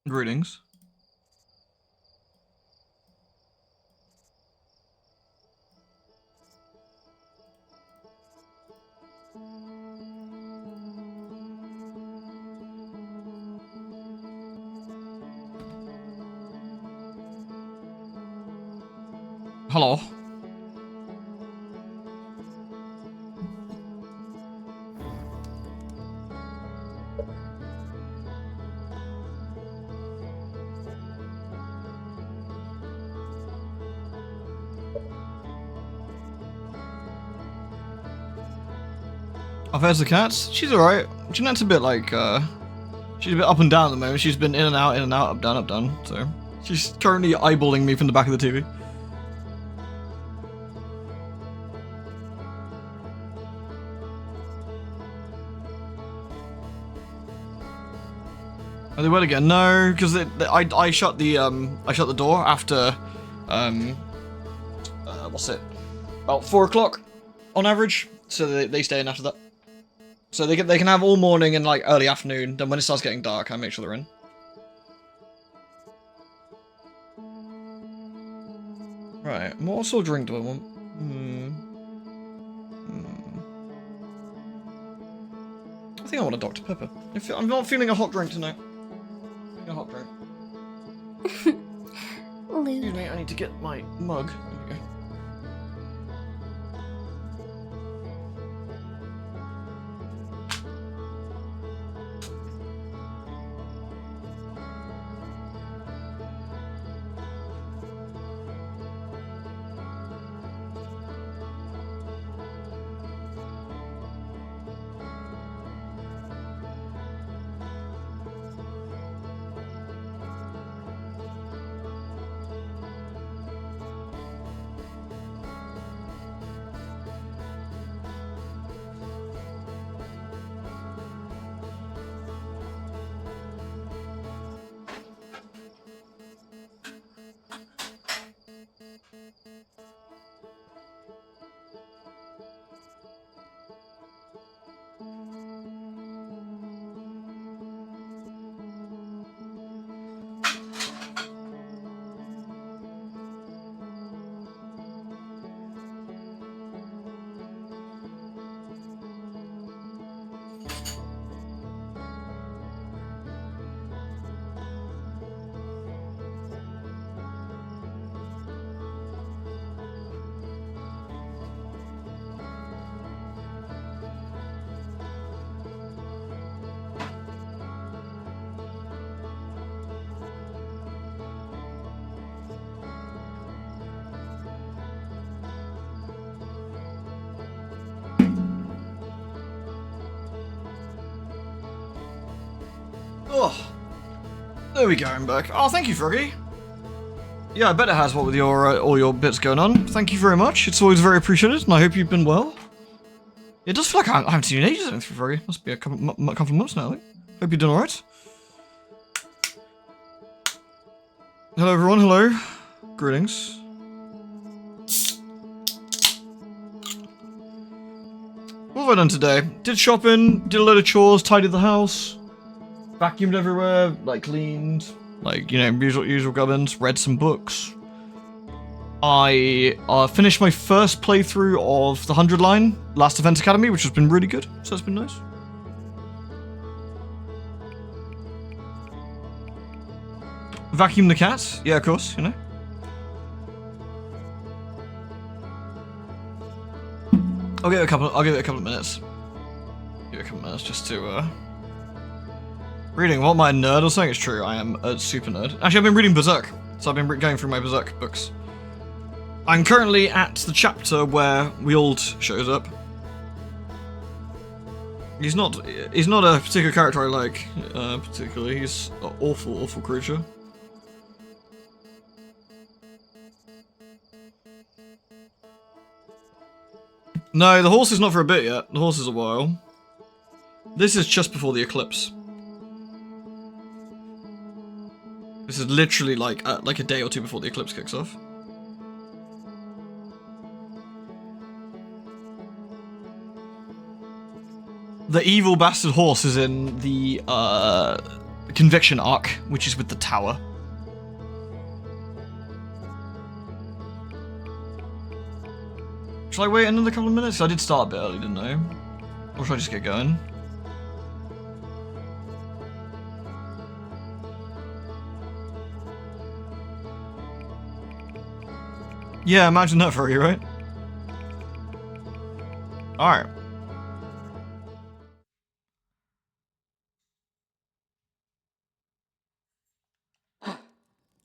Greetings. Hello. Oh, there's the cat. She's alright. Jeanette's a bit like, she's a bit up and down at the moment. She's been in and out, up, down. So, she's currently eyeballing me from the back of the TV. Are they wet again? No, because I shut the door after, what's it? About 4 o'clock on average. So they stay in after that. So they can have all morning and like early afternoon. Then when it starts getting dark, I make sure they're in. Right. What sort of drink do I want? I think I want a Dr. Pepper. I'm not feeling a hot drink tonight. A hot drink. Excuse me, I need to get my mug. There we go. Oh, there we go, I'm back. Oh, thank you, Froggy. Yeah, I bet it has, what with your all your bits going on. Thank you very much. It's always very appreciated, and I hope you've been well. It does feel like I haven't seen you in ages, I think, Froggy. Must be a couple of months now, I think. Hope you're doing alright. Hello, everyone. Hello. Greetings. What have I done today? Did shopping, did a load of chores, tidied the house. Vacuumed everywhere, like cleaned, like, you know, usual gubbins, read some books. I finished my first playthrough of the 100 line, Last Defense Academy, which has been really good, so it's been nice. Vacuum the cat, yeah, of course, you know. I'll give it a couple of minutes. Give it a couple of minutes just to, reading what my nerd or something is true. I am a super nerd. Actually, I've been reading Berserk, so I've been going through my Berserk books. I'm currently at the chapter where Weald shows up. He's not a particular character I like, particularly. He's an awful creature. No, the horse is not for a bit yet. The horse is a while. This is just before the eclipse. This is literally like a day or two before the eclipse kicks off. The evil bastard horse is in the the Conviction arc, which is with the tower. Should I wait another couple of minutes? I did start a bit early, didn't I? Or should I just get going? Yeah, imagine that for you, right? Alright.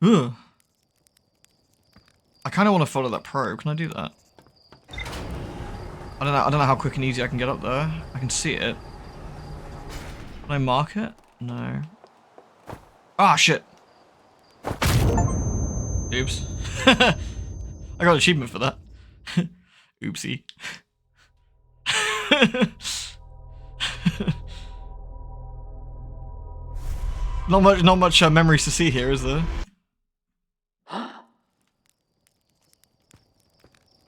Ugh. I kind of want to follow that probe. Can I do that? I don't know how quick and easy I can get up there. I can see it. Can I mark it? No. Ah, shit. Oops. I got an achievement for that. Oopsie. Not much memories to see here, is there?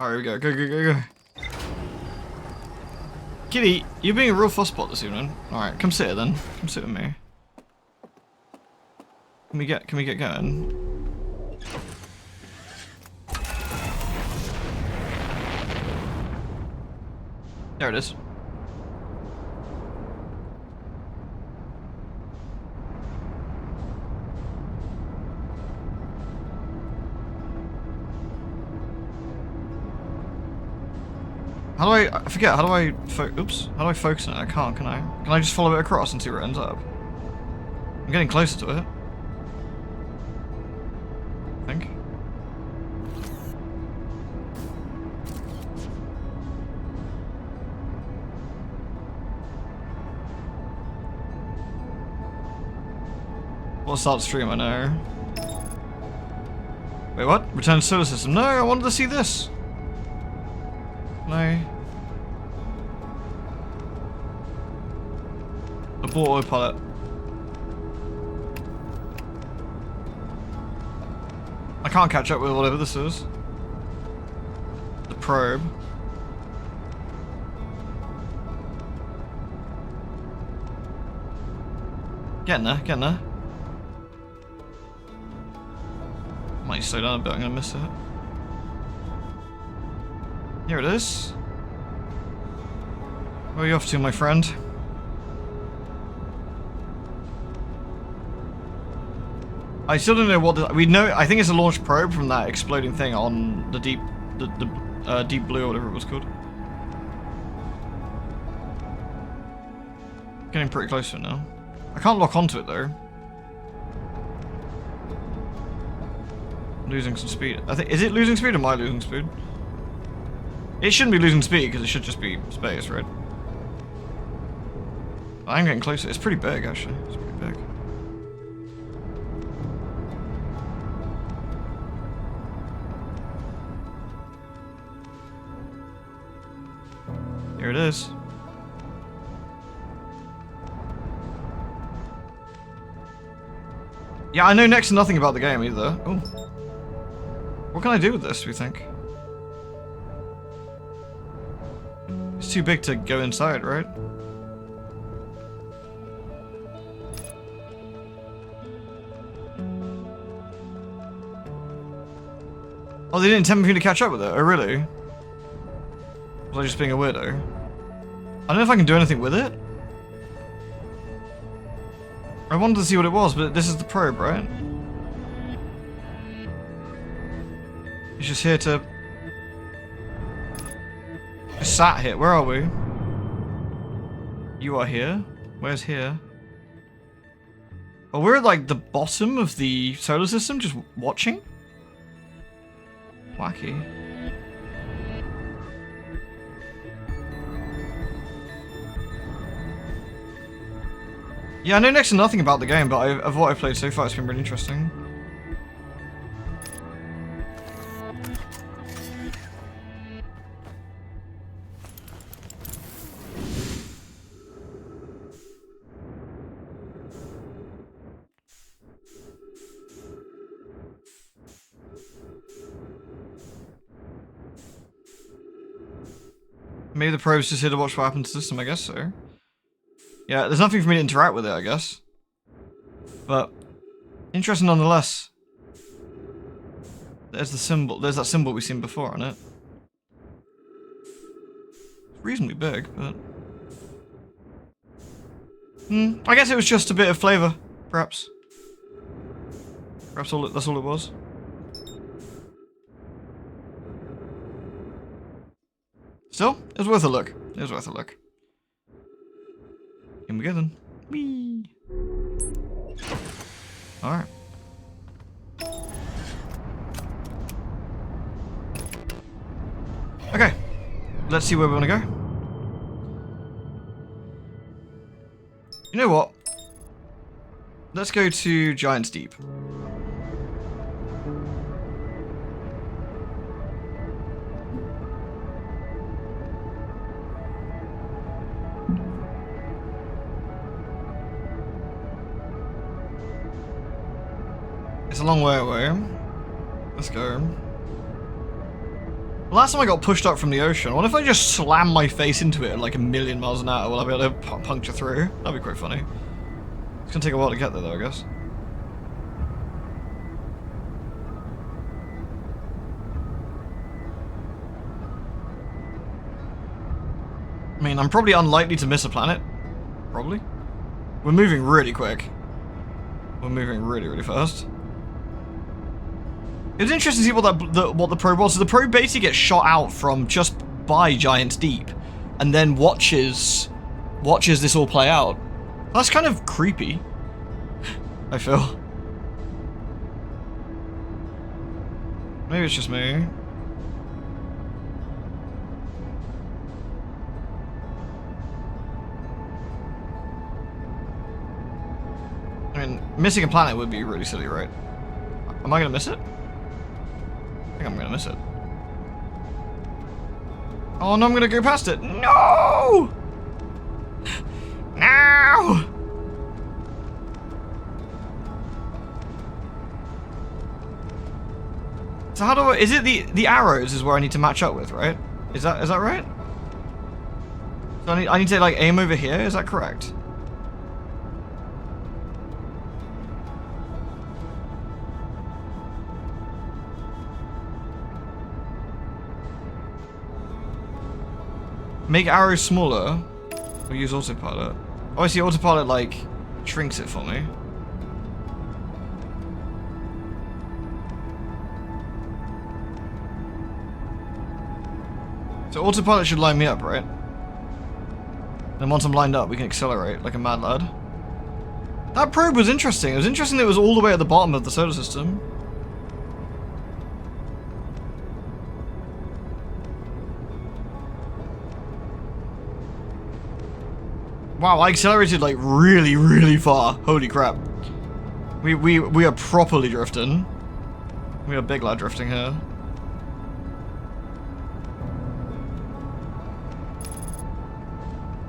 Alright, here we go. Go. Kitty, you're being a real fussbot this evening. Alright, come sit here then. Come sit with me. Can we get going? There it is. How do I forget, how do I oops, how do I focus on it? I can't, can I? Can I just follow it across and see where it ends up? I'm getting closer to it. I think. We'll start stream, I know. Wait, what? Return to solar system. No, I wanted to see this. No. Abort autopilot. I can't catch up with whatever this is. The probe. Getting there. Might slow down a bit, I'm gonna miss it. Here it is. Where are you off to, my friend? I still don't know what we know. I think it's a launch probe from that exploding thing on the deep blue or whatever it was called. Getting pretty close to it now. I can't lock onto it though. Losing some speed. I think, is it losing speed or am I losing speed? It shouldn't be losing speed because it should just be space, right? I'm getting closer. It's pretty big actually. It's pretty big. Here it is. Yeah, I know next to nothing about the game either. Oh. What can I do with this, do you think? It's too big to go inside, right? Oh, they didn't intend me to catch up with it? Oh, really? Was I just being a weirdo? I don't know if I can do anything with it. I wanted to see what it was, but this is the probe, right? It's just here to... Just sat here. Where are we? You are here? Where's here? Oh, we're at like the bottom of the solar system, just watching? Wacky. Yeah, I know next to nothing about the game, but of what I've played so far, it's been really interesting. Maybe the probe's just here to watch what happens to the system, I guess so. Yeah, there's nothing for me to interact with it, I guess. But interesting nonetheless. There's the symbol. There's that symbol we've seen before on it. It's reasonably big, but I guess it was just a bit of flavor, perhaps. Perhaps that's all it was. Still, it was worth a look. It was worth a look. In we go then. Whee! Alright. Okay. Let's see where we want to go. You know what? Let's go to Giant's Deep. It's a long way away. Let's go. Last time I got pushed up from the ocean, what if I just slam my face into it at like 1,000,000 miles an hour? Will I be able to puncture through? That'd be quite funny. It's gonna take a while to get there though, I guess. I mean, I'm probably unlikely to miss a planet. Probably. We're moving really quick. We're moving really, really fast. It was interesting to see what the probe was. So the probe basically gets shot out from just by Giant's Deep, and then watches this all play out. That's kind of creepy, I feel. Maybe it's just me. I mean, missing a planet would be really silly, right? Am I gonna miss it? I think I'm gonna miss it. Oh no, I'm gonna go past it. No! No! So how do I, is it the arrows is where I need to match up with, right? Is that right? So I need to like aim over here, is that correct? Make arrows smaller. Or use autopilot. Oh, I see autopilot like shrinks it for me. So autopilot should line me up, right? Then once I'm lined up, we can accelerate like a mad lad. That probe was interesting. It was interesting that it was all the way at the bottom of the solar system. Wow, I accelerated like really, really far. Holy crap. We are properly drifting. We are big lad drifting here.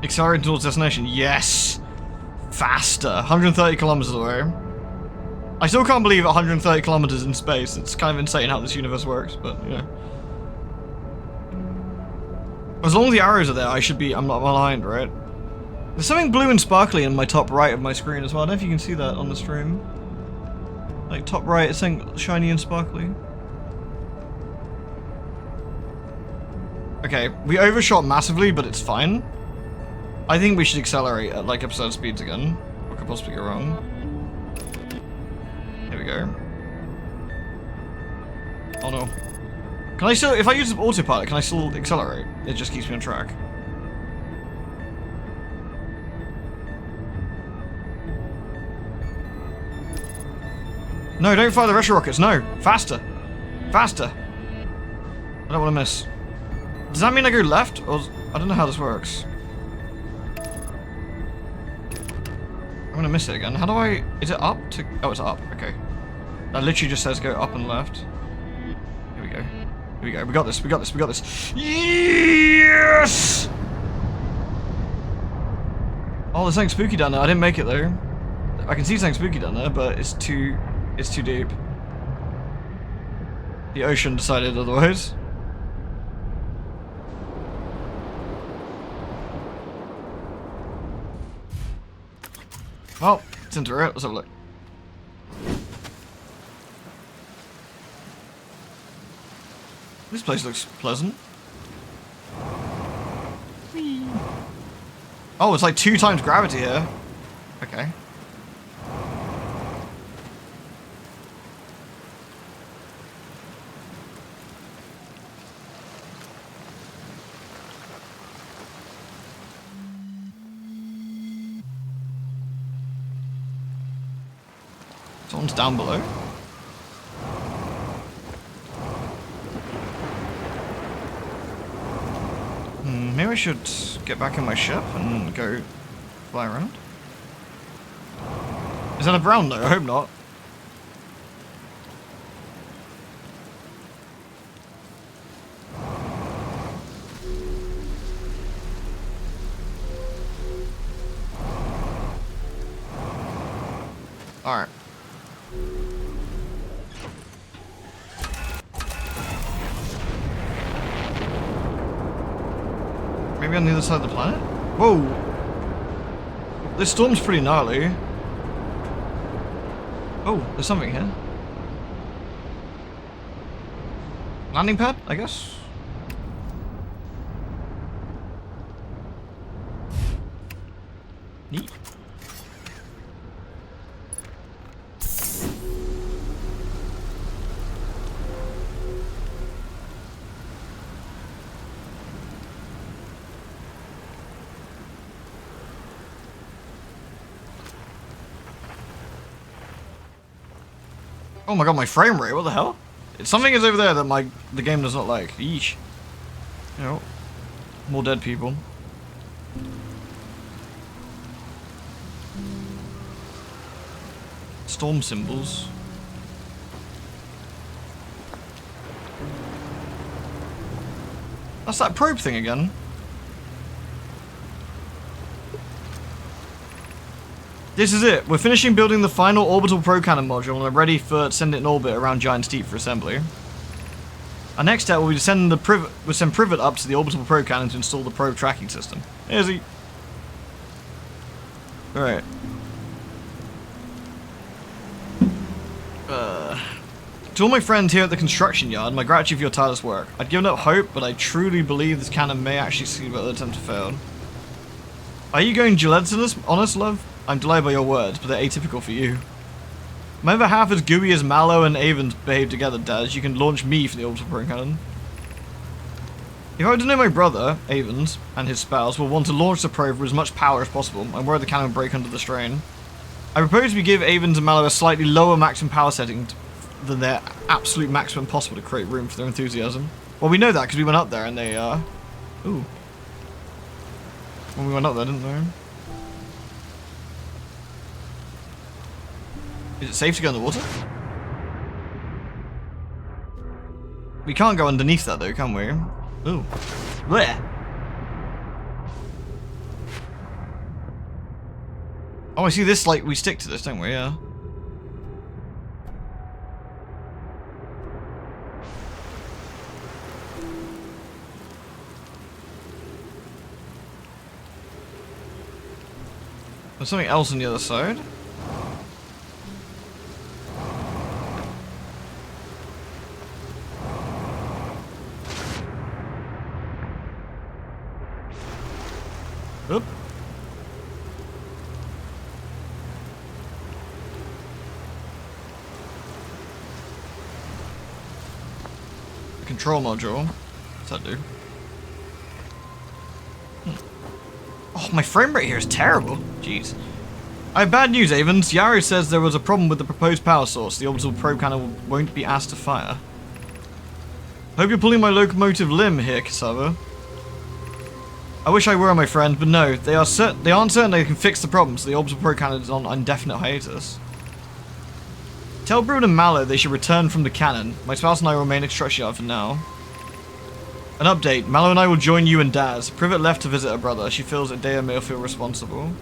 Accelerating towards destination. Yes! Faster. 130 kilometers away. I still can't believe 130 kilometers in space. It's kind of insane how this universe works, but yeah. As long as the arrows are there, I'm not aligned, right? There's something blue and sparkly in my top right of my screen as well. I don't know if you can see that on the stream. Like top right, it's saying shiny and sparkly. Okay, we overshot massively, but it's fine. I think we should accelerate at like absurd speeds again. What could possibly go wrong? Here we go. Oh no. Can I still, if I use autopilot, can I still accelerate? It just keeps me on track. No, don't fire the retro rockets. No, faster. Faster. I don't want to miss. Does that mean I go left? Or I don't know how this works. I'm gonna miss it again. How do I... Is it up to... Oh, it's up. Okay. That literally just says go up and left. Here we go. Here we go. We got this. We got this. We got this. Yes! Oh, there's something spooky down there. I didn't make it though. I can see something spooky down there, but it's too deep. The ocean decided otherwise. Well, it's into it. Let's have a look. This place looks pleasant. Whee. Oh, it's like 2 times gravity here. Okay. Someone's down below. Maybe I should get back in my ship and go fly around. Is that a brown though? I hope not. Alright. Maybe on the other side of the planet? Whoa! This storm's pretty gnarly. Oh, there's something here. Landing pad, I guess? Neat. Oh my god, my frame rate, what the hell? Something is over there that the game does not like. Yeesh. You know, more dead people. Storm symbols. That's that probe thing again. This is it. We're finishing building the final orbital probe cannon module and are ready for send it in orbit around Giant's Deep for assembly. Our next step will be to send Privet up to the orbital probe cannon to install the probe tracking system. Here's he. Alright. To all my friends here at the construction yard, my gratitude for your tireless work. I'd given up hope, but I truly believe this cannon may actually succeed, but the attempt to fail. Are you going gelatinous, honest love? I'm delighted by your words, but they're atypical for you. I'm ever half as gooey as Mallow and Avens behave together, Daz. You can launch me from the orbital probe cannon. If I were to know my brother, Avens, and his spouse will want to launch the probe with as much power as possible, I'm worried the cannon will break under the strain. I propose we give Avens and Mallow a slightly lower maximum power setting than their absolute maximum possible to create room for their enthusiasm. Well, we know that because we went up there and they, Ooh. When we went up there, didn't we? Is it safe to go in the water? We can't go underneath that though, can we? Ooh. Blech. Oh, I see this, like, we stick to this, don't we? Yeah. There's something else on the other side. Oop. The control module. What's that do? Oh, my frame rate here is terrible. Jeez. I have bad news, Avens. Yari says there was a problem with the proposed power source. The orbital probe cannon won't be asked to fire. Hope you're pulling my locomotive limb here, Cassava. I wish I were, my friend, but no. They aren't certain they can fix the problem, so the orbital probe cannon is on indefinite hiatus. Tell Brood and Mallow they should return from the cannon. My spouse and I will remain at Structure Yard for now. An update. Mallow and I will join you and Daz. Privet left to visit her brother. She feels that Dea may feel responsible.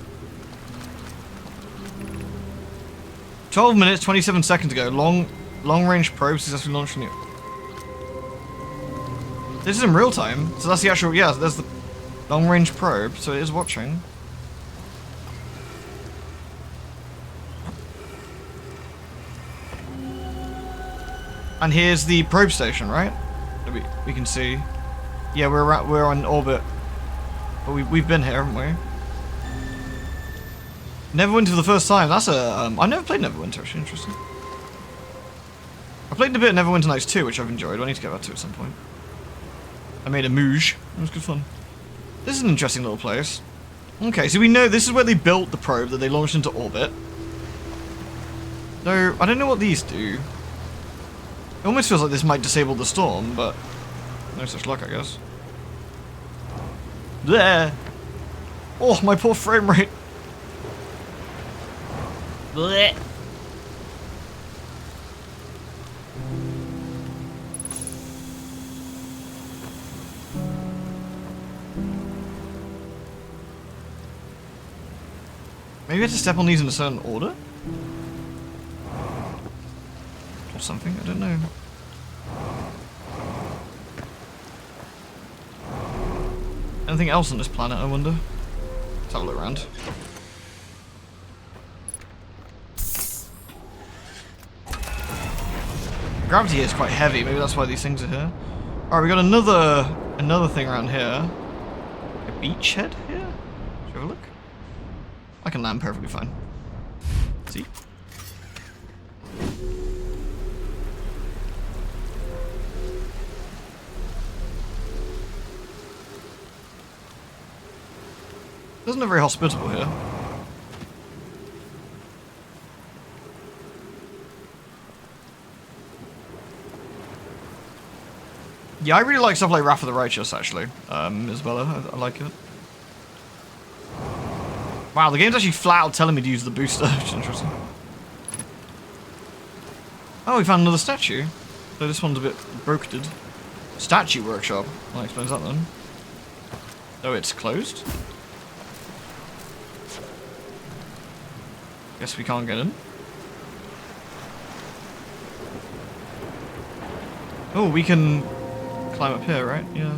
12 minutes, 27 seconds ago. Long-range probe successfully launched from the... This is in real time. So that's the actual... Yeah, there's the long-range probe. So it is watching. And here's the probe station, right? that we can see. Yeah, we're on orbit. But we've been here, haven't we? Neverwinter for the first time. That's a I've never played Neverwinter. Actually, interesting. I played a bit of Neverwinter Nights 2, which I've enjoyed. I need to get back to it at some point. I made a Mouge. It was good fun. This is an interesting little place. Okay, so we know this is where they built the probe that they launched into orbit. Though, I don't know what these do. It almost feels like this might disable the storm, but no such luck, I guess. There. Oh, my poor frame rate. Blech. Maybe I have to step on these in a certain order? Or something, I don't know. Anything else on this planet, I wonder? Let's have a look around. Gravity here is quite heavy, maybe that's why these things are here. Alright, we got another thing around here. A beachhead here? Should we have a look? I can land perfectly fine. See? Doesn't look very hospitable here. Yeah, I really like stuff like Wrath of the Righteous, actually. Isabella, I like it. Wow, the game's actually flat out telling me to use the booster, which is interesting. Oh, we found another statue. So this one's a bit broketed. Statue workshop. Well, that explains that then. Oh, it's closed? Guess we can't get in. Oh, we can climb up here, right? Yeah.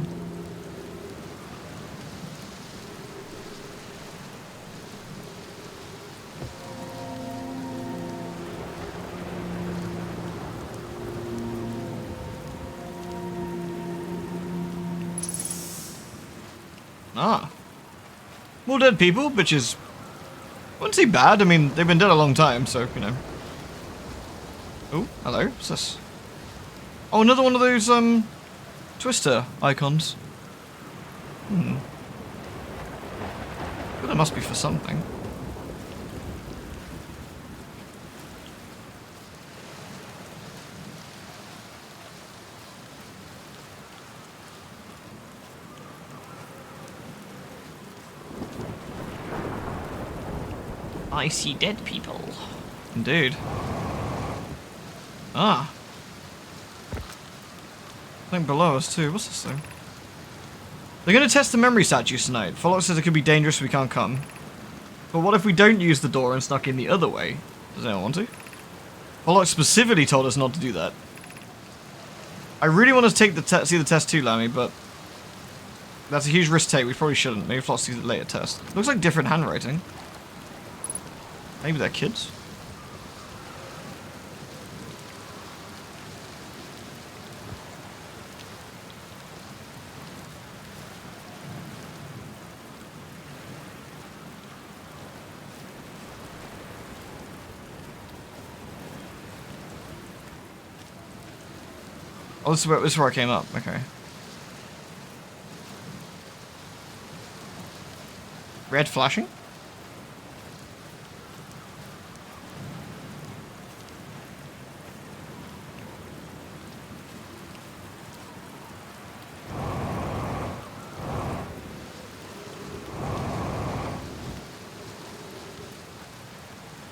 Ah. More dead people, which is... I wouldn't say bad. I mean, they've been dead a long time, so, you know. Oh, hello. What's this? Oh, another one of those, Twister icons. Hmm. But it must be for something. I see dead people. Indeed. Ah. Something below us too. What's this thing? They're going to test the memory statues tonight. Fallout says it could be dangerous if we can't come. But what if we don't use the door and snuck in the other way? Does anyone want to? Fallout specifically told us not to do that. I really want to take the see the test too, Lammy, but that's a huge risk to take. We probably shouldn't. Maybe Floss sees the later test. Looks like different handwriting. Maybe they're kids. Oh, this is where I came up. Okay. Red flashing?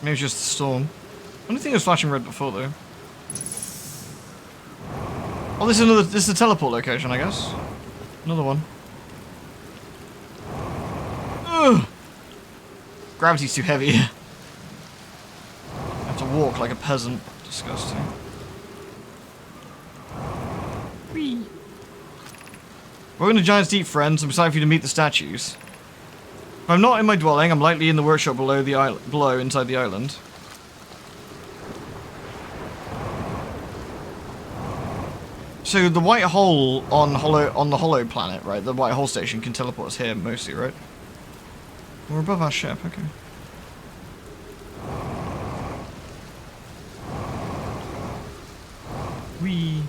Maybe it's just the storm. I don't think it was flashing red before though. Oh, this is a teleport location, I guess. Another one. Ugh. Gravity's too heavy. I have to walk like a peasant. Disgusting. Whee. Welcome to Giant's Deep, friends. I'm excited for you to meet the statues. If I'm not in my dwelling, I'm likely in the workshop below the island, inside the island. So the white hole on the hollow planet, right? The white hole station can teleport us here mostly, right? We're above our ship, okay. Whee.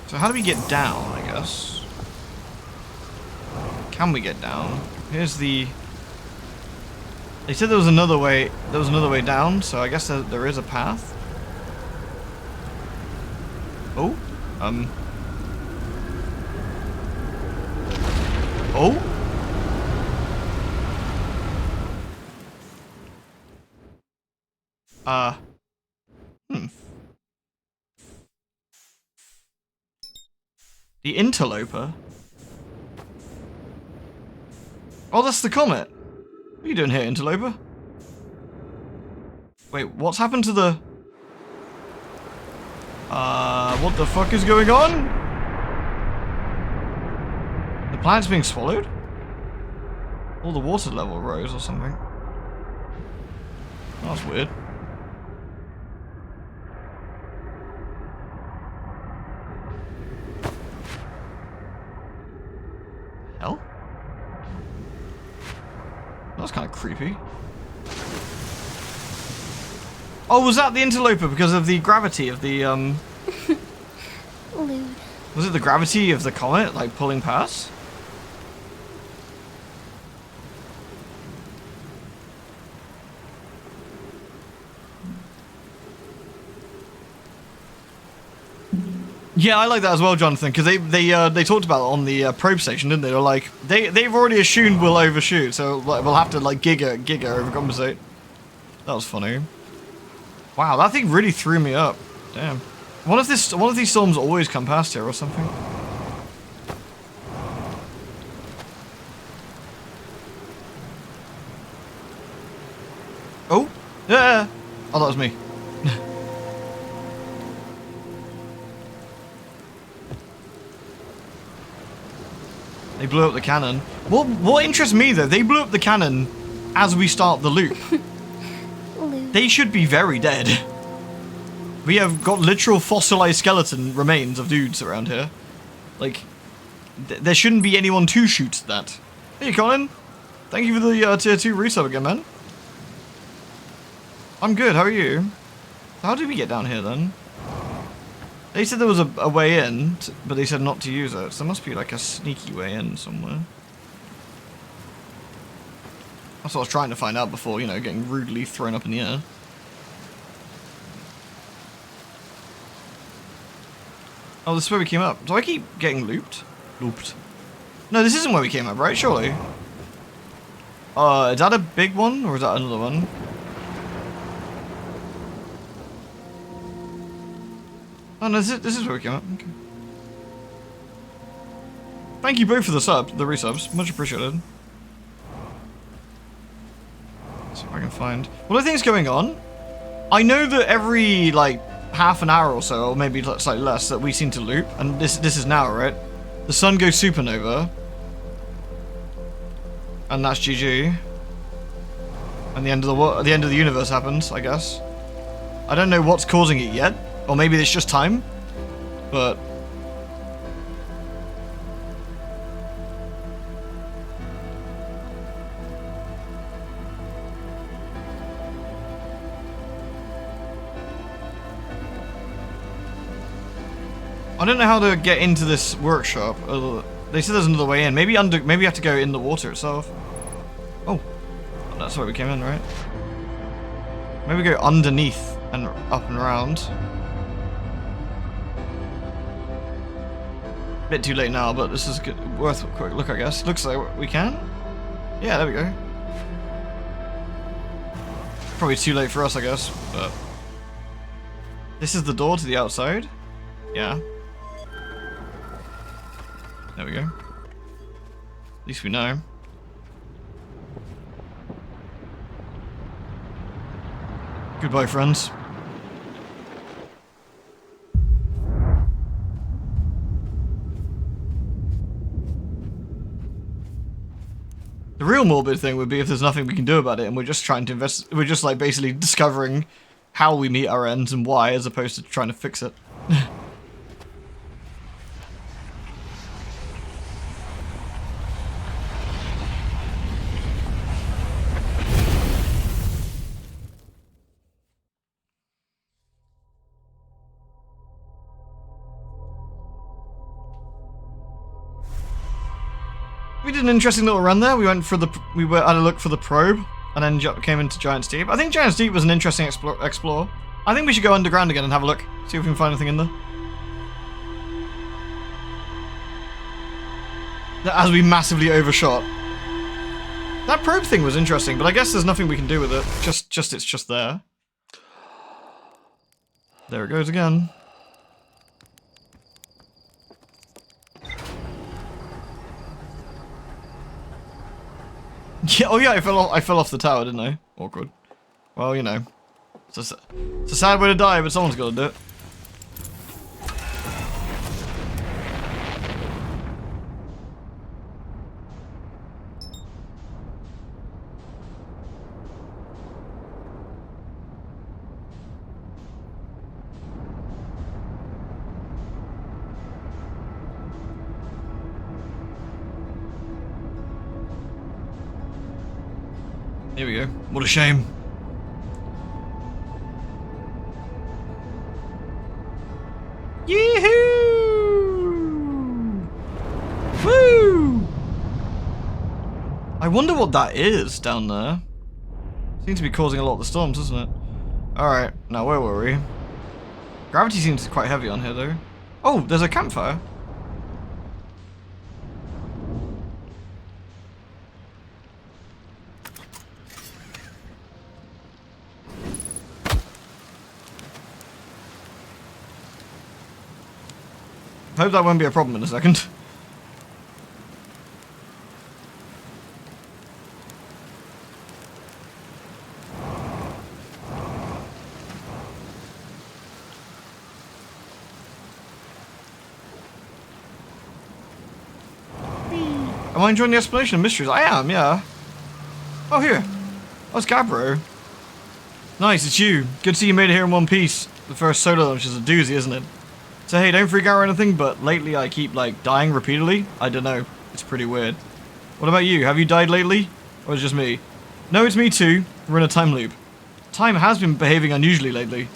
So how do we get down, I guess? Can we get down? Here's the... They said there was another way down, so I guess there is a path. Oh? Oh? The interloper? Oh, that's the comet. What are you doing here, interloper? Wait, what's happened to the... what the fuck is going on? The planet's being swallowed? Or the water level rose or something. Oh, that's weird. Hell? That's kind of creepy. Oh, was that the interloper because of the gravity of the, Lewd. Was it the gravity of the comet, like, pulling past? Yeah, I like that as well, Jonathan, because they talked about it on the probe station, didn't they? They were like, they've already assumed we'll overshoot, so like, we'll have to like giga overcompensate. That was funny. Wow, that thing really threw me up. Damn. One of these storms always come past here or something. Oh, yeah. Oh, that was me. They blew up the cannon. What interests me though, they blew up the cannon as we start the loop. They should be very dead. We have got literal fossilized skeleton remains of dudes around here. Like, there shouldn't be anyone to shoot that. Hey Colin, thank you for the tier 2 resub again, man. I'm good, how are you? How did we get down here then? They said there was a way in, but they said not to use it, so there must be like a sneaky way in somewhere. That's what I was trying to find out before, you know, getting rudely thrown up in the air. Oh, this is where we came up. Do I keep getting looped? Looped. No, this isn't where we came up, right? Surely. Is that a big one, or is that another one? Oh no, this is where we came up. Okay. Thank you both for the resubs. Much appreciated. Let's see if I can find... What do I think is going on? I know that every, like, half an hour or so, or maybe slightly less, that we seem to loop. And this is now, right? The sun goes supernova. And that's GG. And the end of the universe happens, I guess. I don't know what's causing it yet. Or maybe it's just time, but... I don't know how to get into this workshop. They said there's another way in. Maybe you have to go in the water itself. Oh, that's where we came in, right? Maybe go underneath and up and around. Bit too late now, but this is good, worth a quick look, I guess. Looks like we can. Yeah, there we go. Probably too late for us, I guess, but... This is the door to the outside? Yeah. There we go. At least we know. Goodbye, friends. The real morbid thing would be if there's nothing we can do about it and we're just trying to we're just like basically discovering how we meet our ends and why, as opposed to trying to fix it. We did an interesting little run there. We went for the had a look for the probe, and then came into Giant's Deep. I think Giant's Deep was an interesting explore. I think we should go underground again and have a look, see if we can find anything in there. As we massively overshot. That probe thing was interesting, but I guess there's nothing we can do with it. It's just there. There it goes again. Yeah, oh yeah, I fell off the tower, didn't I? Awkward. Well, you know. It's a sad way to die, but someone's got to do it. Here we go. What a shame. Yee-hoo! Woo! I wonder what that is down there. Seems to be causing a lot of the storms, doesn't it? Alright, now where were we? Gravity seems quite heavy on here though. Oh, there's a campfire. I hope that won't be a problem in a second. Am I enjoying the explanation of mysteries? I am, yeah. Oh, here. Oh, it's Gabbro. Nice, it's you. Good to see you made it here in one piece. The first solo launch is a doozy, isn't it? So hey, don't freak out or anything, but lately I keep, like, dying repeatedly. I don't know. It's pretty weird. What about you? Have you died lately? Or is it just me? No, it's me too. We're in a time loop. Time has been behaving unusually lately.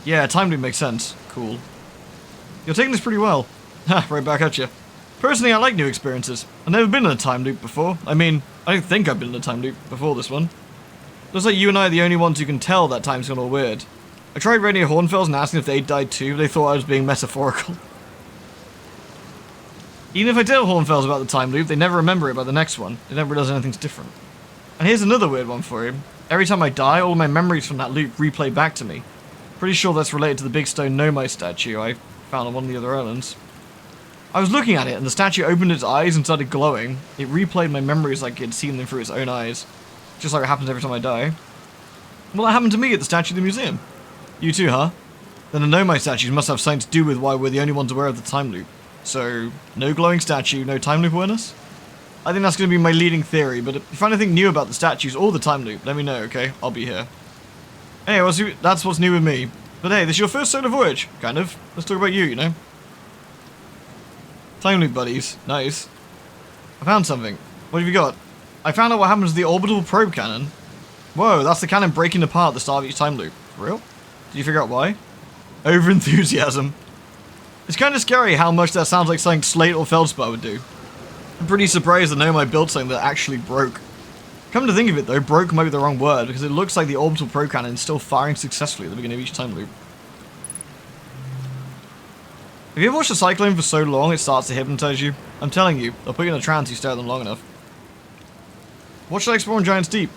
Yeah, time loop makes sense. Cool. You're taking this pretty well. Ha, right back at you. Personally, I like new experiences. I've never been in a time loop before. I mean, I don't think I've been in a time loop before this one. Looks like you and I are the only ones who can tell that time's gone all weird. I tried Radio Hornfells and asking if they died too, but they thought I was being metaphorical. Even if I tell Hornfells about the time loop, they never remember it by the next one. They never realize anything's different. And here's another weird one for you. Every time I die, all my memories from that loop replay back to me. Pretty sure that's related to the big stone Nomai statue I found on one of the other islands. I was looking at it, and the statue opened its eyes and started glowing. It replayed my memories like it had seen them through its own eyes. Just like it happens every time I die. Well, that happened to me at the statue in the museum. You too, huh? Then the Nomai statues must have something to do with why we're the only ones aware of the time loop. So, no glowing statue, no time loop awareness? I think that's going to be my leading theory, but if you find anything new about the statues or the time loop, let me know, okay? I'll be here. Anyway, that's what's new with me. But hey, this is your first solo voyage, kind of. Let's talk about you, you know? Time loop buddies. Nice. I found something. What have you got? I found out what happens to the orbital probe cannon. Whoa, that's the cannon breaking apart at the start of each time loop. For real? Did you figure out why? Overenthusiasm. It's kind of scary how much that sounds like something Slate or Feldspar would do. I'm pretty surprised that Nomai built something that actually broke. Come to think of it though, broke might be the wrong word, because it looks like the orbital probe cannon is still firing successfully at the beginning of each time loop. Have you ever watched a cyclone for so long it starts to hypnotize you? I'm telling you, they'll put you in a trance if you stare at them long enough. What should I explore in Giant's Deep?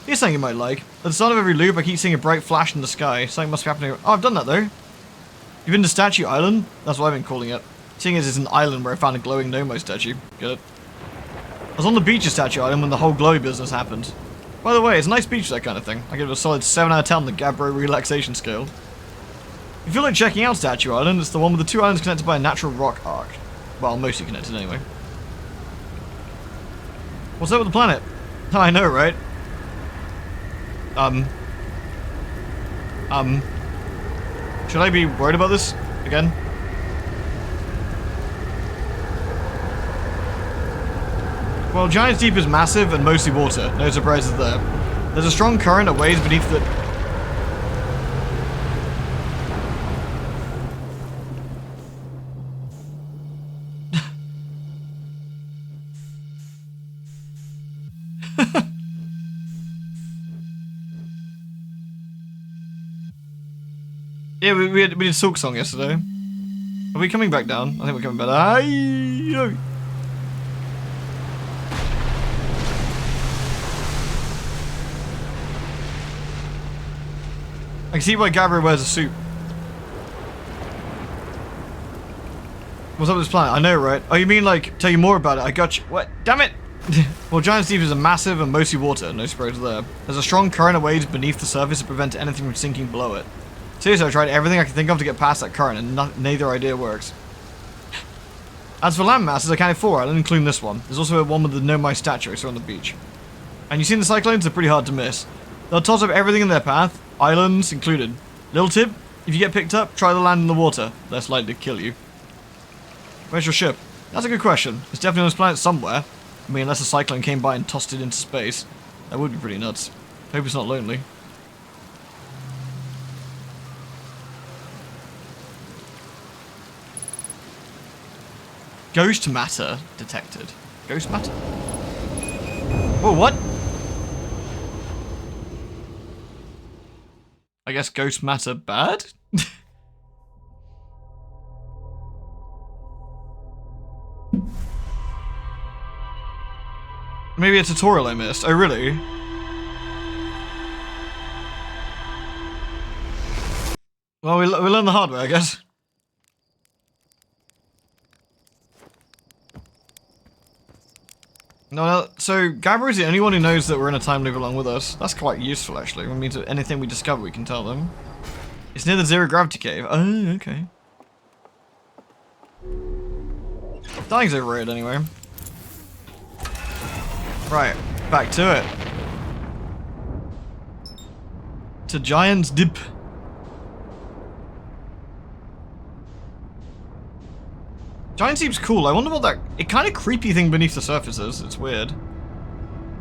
Here's something you might like. At the start of every loop, I keep seeing a bright flash in the sky. Something must be happening. Oh, I've done that, though. You've been to Statue Island? That's what I've been calling it. Seeing as it's an island where I found a glowing Nomai statue. Get it? I was on the beach of Statue Island when the whole glowy business happened. By the way, it's a nice beach for that kind of thing. I give it a solid 7 out of 10 on the Gabbro relaxation scale. If you feel like checking out Statue Island, it's the one with the 2 islands connected by a natural rock arc. Well, mostly connected anyway. What's up with the planet? I know, right? Should I be worried about this again? Well, Giant's Deep is massive and mostly water. No surprises there. There's a strong current that waves beneath the... Yeah, we did Silk Song yesterday. Are we coming back down? I think we're coming back down. Aye. I can see why Gabriel wears a suit. What's up with this planet? I know, right? Oh, you mean like, tell you more about it? I got you. What? Damn it! Well, Giant's Deep is a massive and mostly water. No surprise there. There's a strong current of waves beneath the surface to prevent anything from sinking below it. Seriously, I tried everything I could think of to get past that current, and neither idea works. As for land masses, I counted 4. I didn't include this one. There's also one with the Nomai statue I saw on the beach. And you seen the cyclones? They're pretty hard to miss. They'll toss up everything in their path, islands included. Little tip, if you get picked up, try to land in the water. Less likely to kill you. Where's your ship? That's a good question. It's definitely on this planet somewhere. I mean, unless a cyclone came by and tossed it into space. That would be pretty nuts. Hope it's not lonely. Ghost matter detected. Ghost matter? Whoa, what? I guess ghost matter bad? Maybe a tutorial I missed. Oh, really? Well, we learned the hard way, I guess. No, so Gabber is the only one who knows that we're in a time loop along with us. That's quite useful, actually. It means that anything we discover, we can tell them. It's near the Zero Gravity Cave. Oh, okay. Dying's overrated, anyway. Right, back to it. To Giant's Deep. Giant's Deep's cool. I wonder what that kind of creepy thing beneath the surface is. It's weird.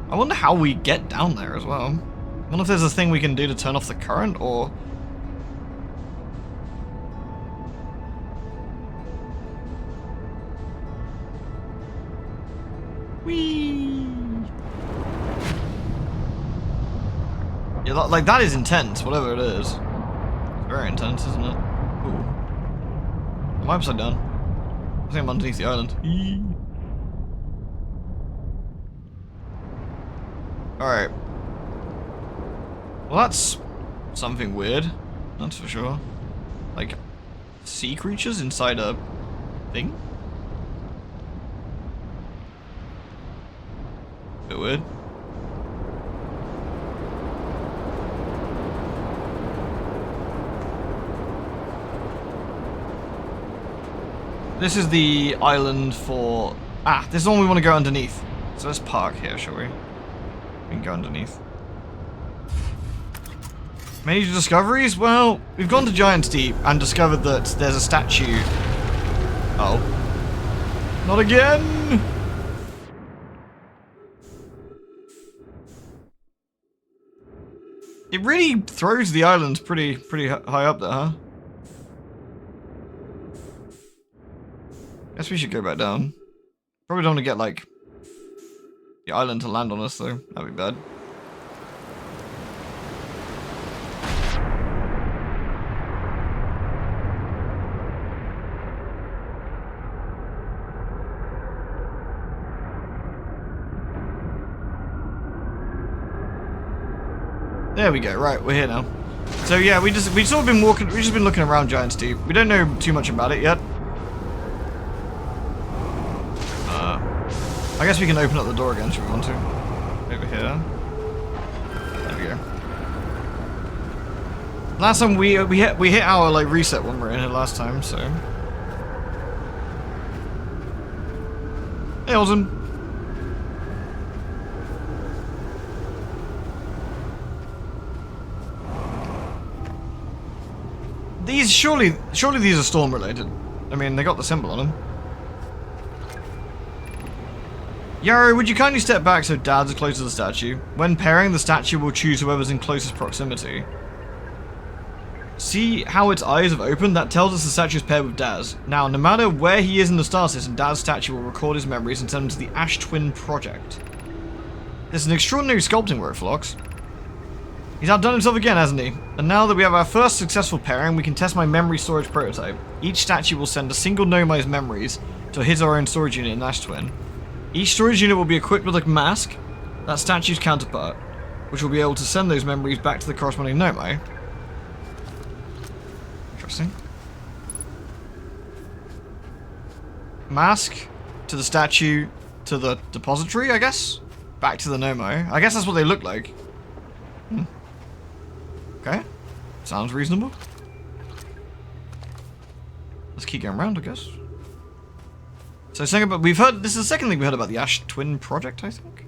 I wonder how we get down there as well. I wonder if there's a thing we can do to turn off the current, or... Whee! Yeah, like that is intense, whatever it is. It's very intense, isn't it? Ooh. Am I upside down? I think I'm underneath the island. Alright. Well, that's something weird. That's for sure. Like, sea creatures inside a thing? Bit weird. This is the island for... Ah, this is the one we want to go underneath. So let's park here, shall we? We can go underneath. Major discoveries? Well, we've gone to Giant's Deep and discovered that there's a statue. Oh. Not again! It really throws the island pretty high up there, huh? Guess we should go back down. Probably don't want to get, like, the island to land on us, though. That'd be bad. There we go. Right, we're here now. So yeah, we've sort of been walking. We've just been looking around Giant's Deep. We don't know too much about it yet. I guess we can open up the door again if we want to. Over here. There we go. Last time we hit our like reset when we were in here last time, so. Hey, Olsen. These surely these are storm related. I mean, they got the symbol on them. Yarrow, would you kindly step back so Dad's close to the statue? When pairing, the statue will choose whoever's in closest proximity. See how its eyes have opened? That tells us the statue is paired with Daz. Now, no matter where he is in the star system, Daz's statue will record his memories and send them to the Ash Twin Project. This is an extraordinary sculpting work, Phlox. He's outdone himself again, hasn't he? And now that we have our first successful pairing, we can test my memory storage prototype. Each statue will send a single Nomai's memories to his or her own storage unit in Ash Twin. Each storage unit will be equipped with a mask, that statue's counterpart, which will be able to send those memories back to the corresponding Nomai. Interesting. Mask to the statue to the depository, I guess? Back to the Nomai. I guess that's what they look like. Okay. Sounds reasonable. Let's keep going around, I guess. So this is the second thing we heard about the Ash Twin Project, I think.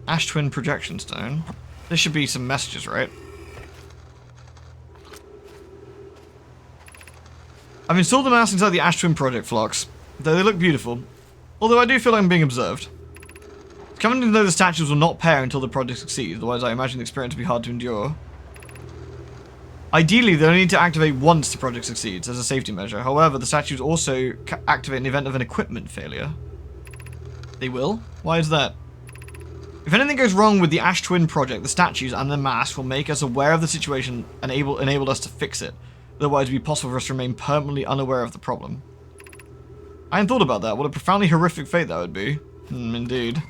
Ash Twin Projection Stone. There should be some messages, right? I've installed the mask inside the Ash Twin Project, Phlox, though they look beautiful. Although I do feel like I'm being observed. It's coming to know the statues will not pair until the project succeeds, otherwise I imagine the experience will be hard to endure. Ideally, they only need to activate once the project succeeds, as a safety measure. However, the statues also activate in the event of an equipment failure. They will? Why is that? If anything goes wrong with the Ash Twin Project, the statues and the mask will make us aware of the situation and enable us to fix it. Otherwise, it would be possible for us to remain permanently unaware of the problem. I hadn't thought about that. What a profoundly horrific fate that would be. Indeed.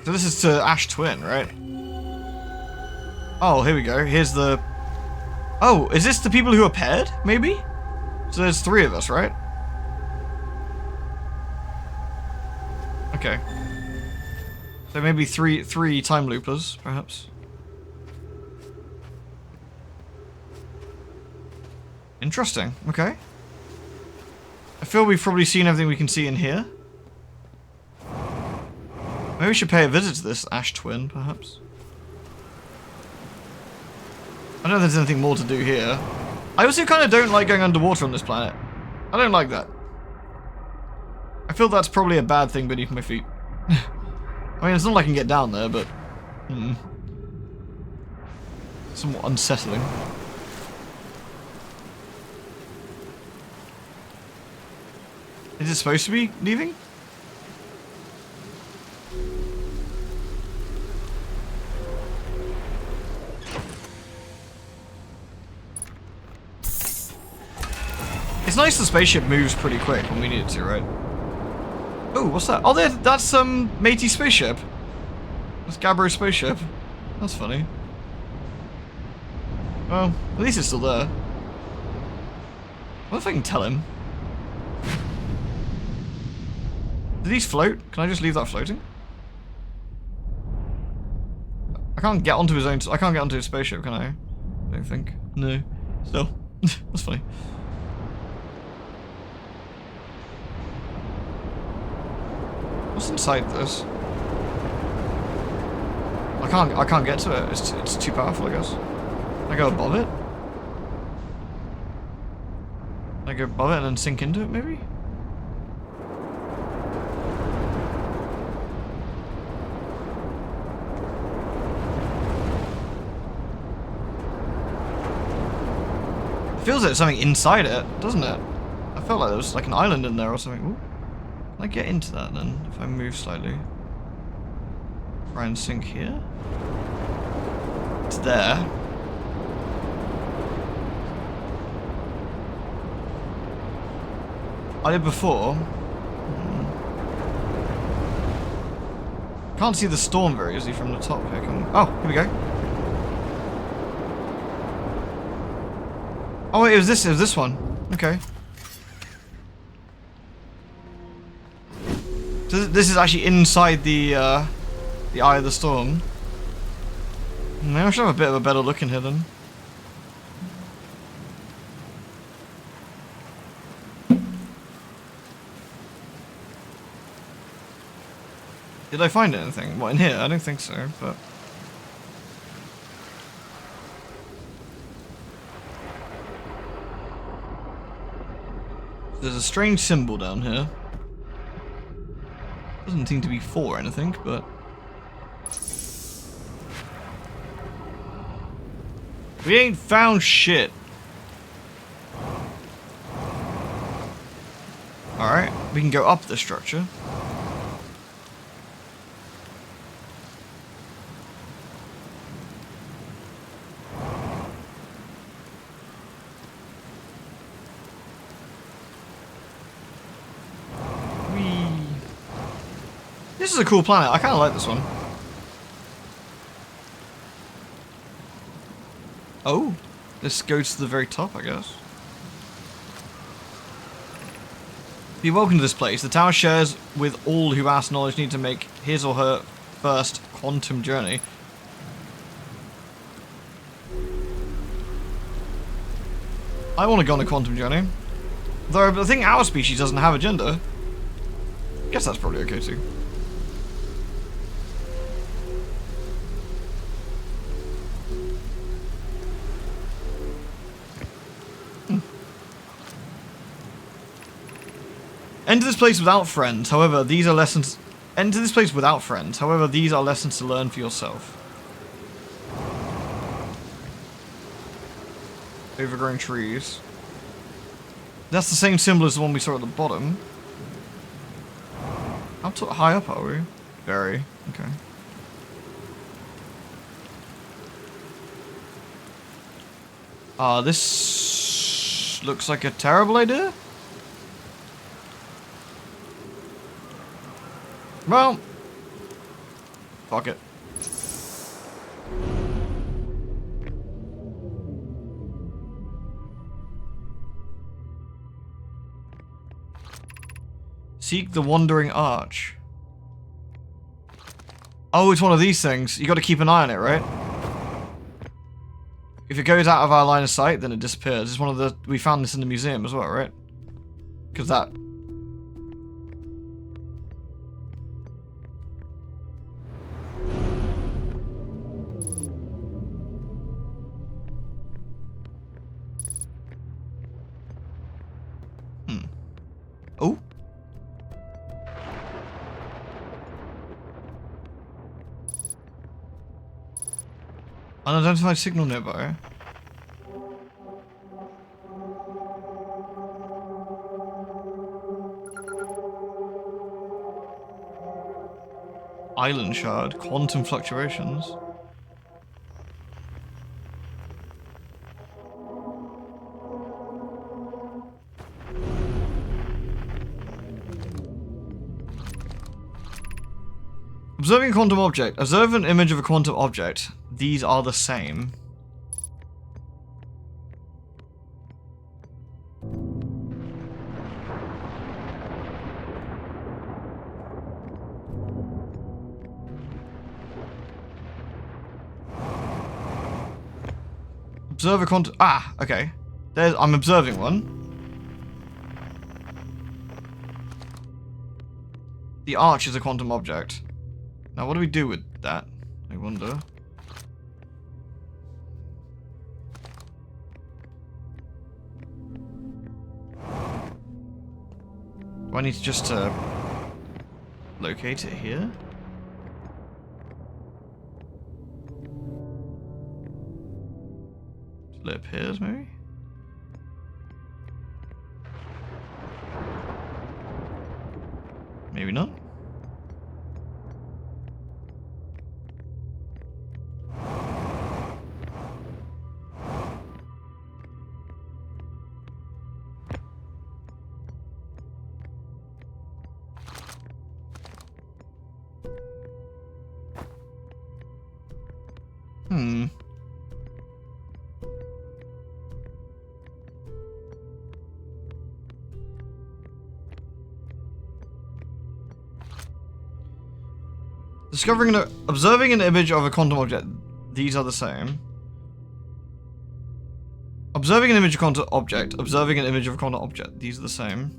So this is to Ash Twin, right? Oh, here we go. Here's the... Oh, is this the people who are paired, maybe? So there's 3 of us, right? Okay. So maybe three time loopers, perhaps. Interesting. Okay. I feel we've probably seen everything we can see in here. Maybe we should pay a visit to this Ash Twin, perhaps. I don't know if there's anything more to do here. I also kind of don't like going underwater on this planet. I don't like that. I feel that's probably a bad thing beneath my feet. I mean, it's not like I can get down there, but... somewhat unsettling. Is it supposed to be leaving? It's nice the spaceship moves pretty quick when we need it to, right? Oh, what's that? Oh, that's Matey's spaceship. That's Gabbro's spaceship. That's funny. Well, at least it's still there. What if I can tell him? Did these float? Can I just leave that floating? I can't get onto his own... I can't get onto his spaceship, can I? I don't think. No. Still. That's funny. What's inside this? I can't get to it. It's too powerful, I guess. Can I go above it? Can I go above it and then sink into it, maybe? It feels like there's something inside it, doesn't it? I felt like there was like an island in there or something. Ooh. Can I get into that then, if I move slightly? Try and sink here. It's there. I did before. Can't see the storm very easily from the top here. Oh, here we go. Oh wait, it was this one. Okay. So this is actually inside the eye of the storm. Maybe I should have a bit of a better look in here then. Did I find anything? What, in here? I don't think so, but... There's a strange symbol down here. Doesn't seem to be for anything, but... We ain't found shit. Alright, we can go up the structure. This is a cool planet. I kind of like this one. Oh, this goes to the very top, I guess. Be welcome to this place. The tower shares with all who ask knowledge need to make his or her first quantum journey. I want to go on a quantum journey. Though I think our species doesn't have a gender. Guess that's probably okay too. Enter this place without friends. However, these are lessons. Enter this place without friends. However, these are lessons to learn for yourself. Overgrown trees. That's the same symbol as the one we saw at the bottom. How high up are we? Very. Okay. This looks like a terrible idea. Well, fuck it. Seek the Wandering Arch. Oh, it's one of these things. You got to keep an eye on it, right? If it goes out of our line of sight, then it disappears. It's one of the... We found this in the museum as well, right? Because that... Oh. Unidentified signal nearby. Island shard, quantum fluctuations. Observing a quantum object. Observe an image of a quantum object. These are the same. Observe a quantum... Ah, okay. I'm observing one. The arch is a quantum object. Now, what do we do with that? I wonder. Do I need to just locate it here? It appears, maybe? Maybe not. Observing an image of a quantum object. These are the same. Observing an image of a quantum object. Observing an image of a quantum object. These are the same.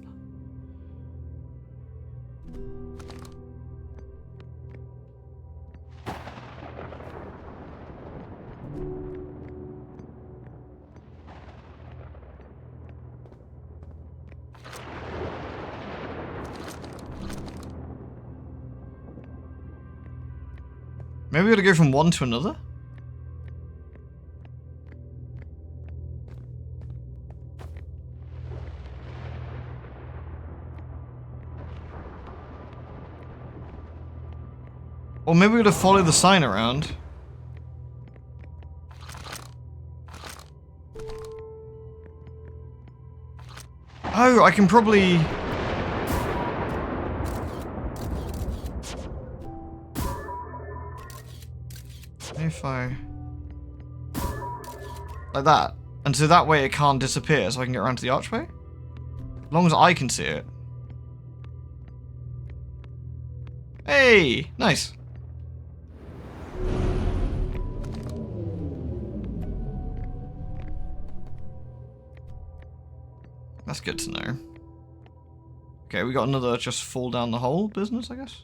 Maybe we gotta go from one to another? Or maybe we gotta follow the sign around. Oh, I can probably... If I... Like that. And so that way it can't disappear, so I can get around to the archway? As long as I can see it. Hey! Nice. That's good to know. Okay, we got another just fall down the hole business, I guess?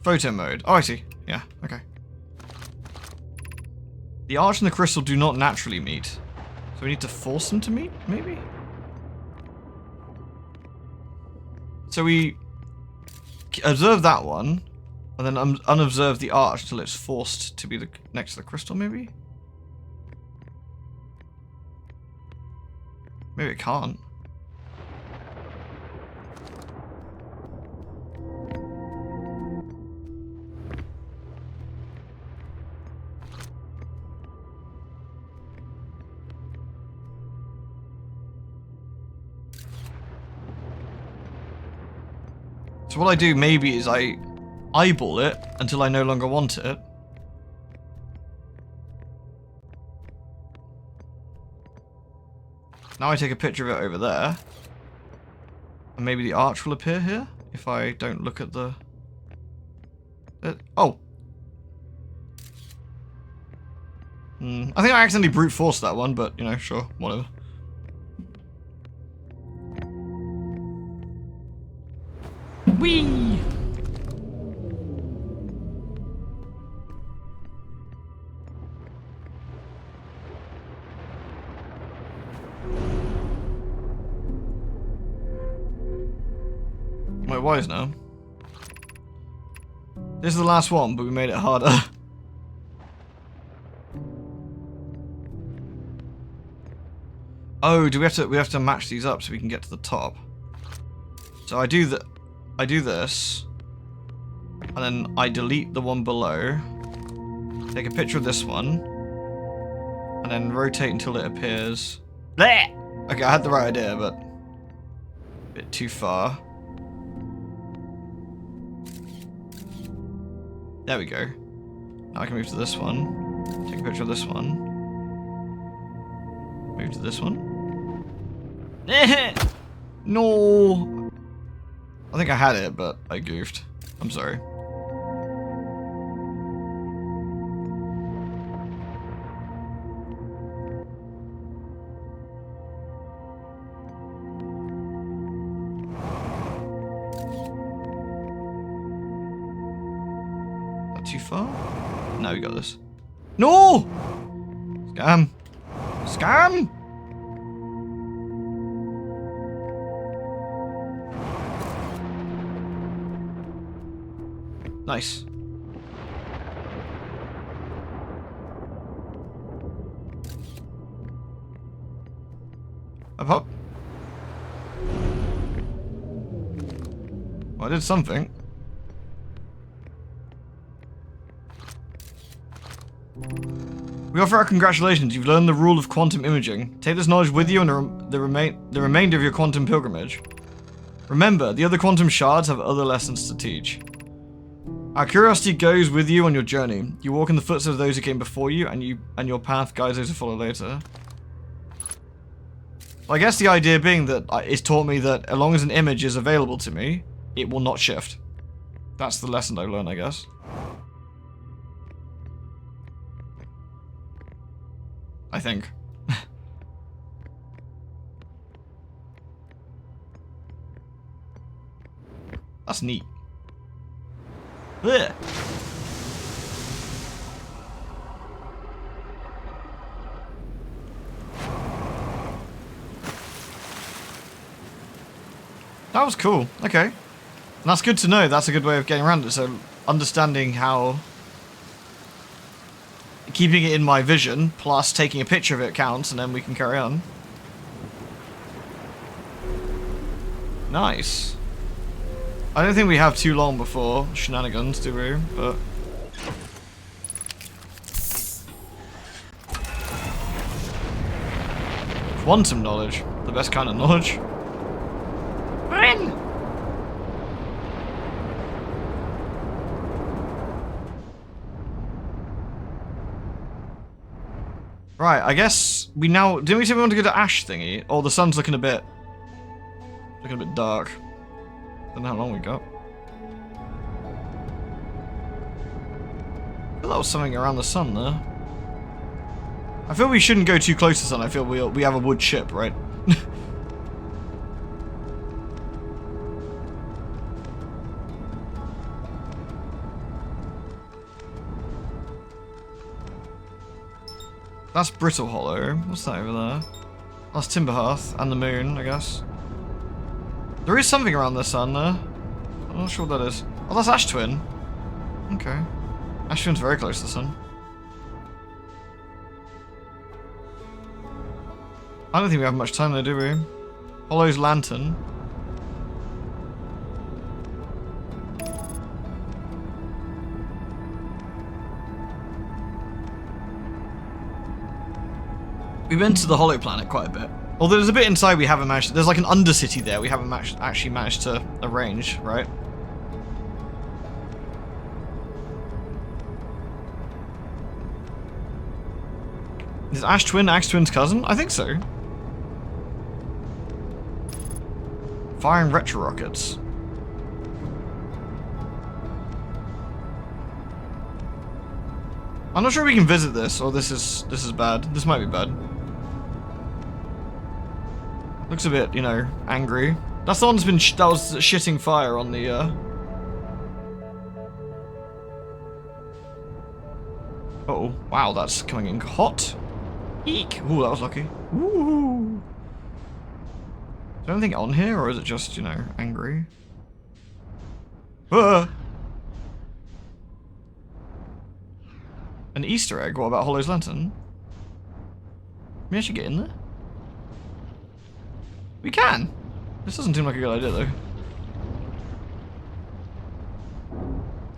Photo mode. Oh, I see. Yeah, okay. The arch and the crystal do not naturally meet. So we need to force them to meet, maybe? So we observe that one, and then unobserve the arch till it's forced to be next to the crystal, maybe? Maybe it can't. So what I do maybe is I eyeball it until I no longer want it. Now I take a picture of it over there. And maybe the arch will appear here if I don't look at the... Oh! I think I accidentally brute forced that one, but, you know, sure, whatever. Whee! My wise now. This is the last one, but we made it harder. Oh, we have to match these up so we can get to the top. So I do this, and then I delete the one below, take a picture of this one, and then rotate until it appears. Blech! Okay, I had the right idea, but a bit too far. There we go. Now I can move to this one, take a picture of this one, move to this one. No! I think I had it, but I goofed. I'm sorry. Not too far? No, we got this. No! Scam! Scam! Nice. Up, up. Well, I did something. We offer our congratulations. You've learned the rule of quantum imaging. Take this knowledge with you on the remainder of your quantum pilgrimage. Remember, the other quantum shards have other lessons to teach. Our curiosity goes with you on your journey. You walk in the footsteps of those who came before you, and your path guides those who follow later. Well, I guess the idea being that it's taught me that as long as an image is available to me, it will not shift. That's the lesson I learned, I guess. I think. That's neat. Blech. That was cool. Okay. And that's good to know. That's a good way of getting around it. So understanding how keeping it in my vision plus taking a picture of it counts, and then we can carry on. Nice. I don't think we have too long before shenanigans, do we? But quantum knowledge, the best kind of knowledge. We're in. Right, I guess we now... Didn't we say we want to go to Ash thingy? Oh, the sun's looking a bit dark. Don't know how long we got. I feel that was something around the sun there. I feel we shouldn't go too close to the sun. I feel we have a wood ship, right? That's Brittle Hollow. What's that over there? That's Timberhearth and the moon, I guess. There is something around the sun there. I'm not sure what that is. Oh, that's Ash Twin. Okay. Ash Twin's very close to the sun. I don't think we have much time there, do we? Hollow's Lantern. We went to the Hollow Planet quite a bit. Although there's a bit inside we haven't managed. There's like an Undercity there we haven't actually managed to arrange, right? Is Ash Twin Axe Twin's cousin? I think so. Firing retro rockets. I'm not sure we can visit this, or this is bad. This might be bad. Looks a bit, you know, angry. That's the one that's been that was shitting fire on the. Oh, wow, that's coming in hot. Eek! Ooh, that was lucky. Ooh. Is there anything on here, or is it just, you know, angry? Ah! An Easter egg? What about Hollow's Lantern? Can we actually get in there? We can! This doesn't seem like a good idea, though.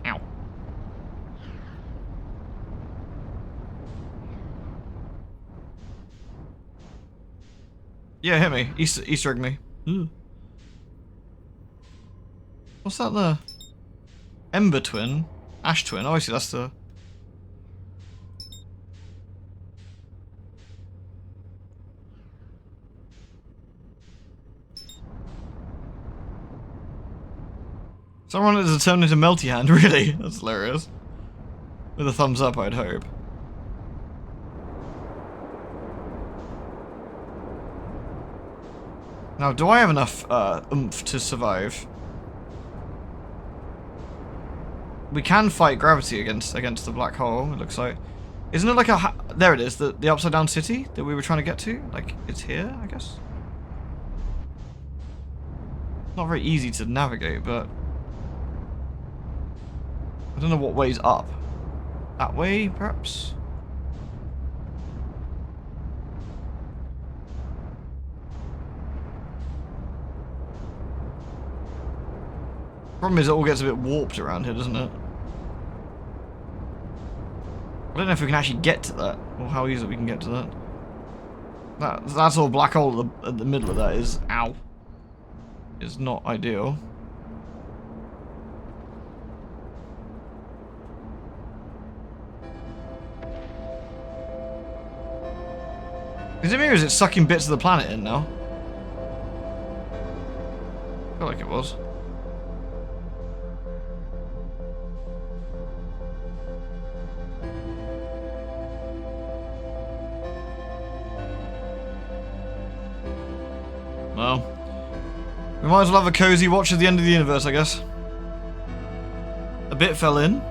Ow. Yeah, hit me. Easter egg me. Ugh. What's that there? Ember Twin? Ash Twin? Oh, I see, that's the... Someone has turned into Melty Hand, really? That's hilarious. With a thumbs up, I'd hope. Now, do I have enough oomph to survive? We can fight gravity against the black hole, it looks like. Isn't it like a... there it is, the upside down city that we were trying to get to? Like, it's here, I guess? Not very easy to navigate, but... I don't know what way's up. That way, perhaps? Problem is it all gets a bit warped around here, doesn't it? I don't know if we can actually get to that, or how easy we can get to that. That sort of black hole at the middle of that is, ow, is not ideal. Is it me or is it sucking bits of the planet in now? I feel like it was. Well, we might as well have a cozy watch at the end of the universe, I guess. A bit fell in.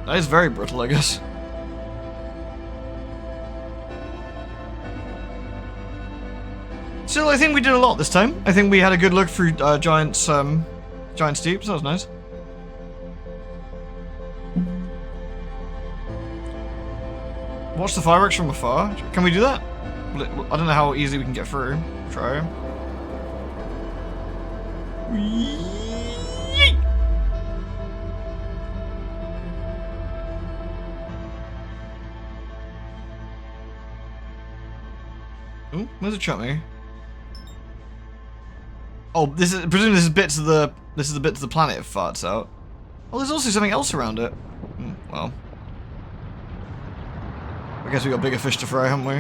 That is very brittle, I guess. Still, I think we did a lot this time. I think we had a good look through Giant's Deep, so that was nice. Watch the fireworks from afar. Can we do that? I don't know how easy we can get through. Try. Oh, where's it shot me? Oh, this is presumably this is the bit to the planet it farts out. Oh, there's also something else around it. Well, I guess we got bigger fish to fry, haven't we?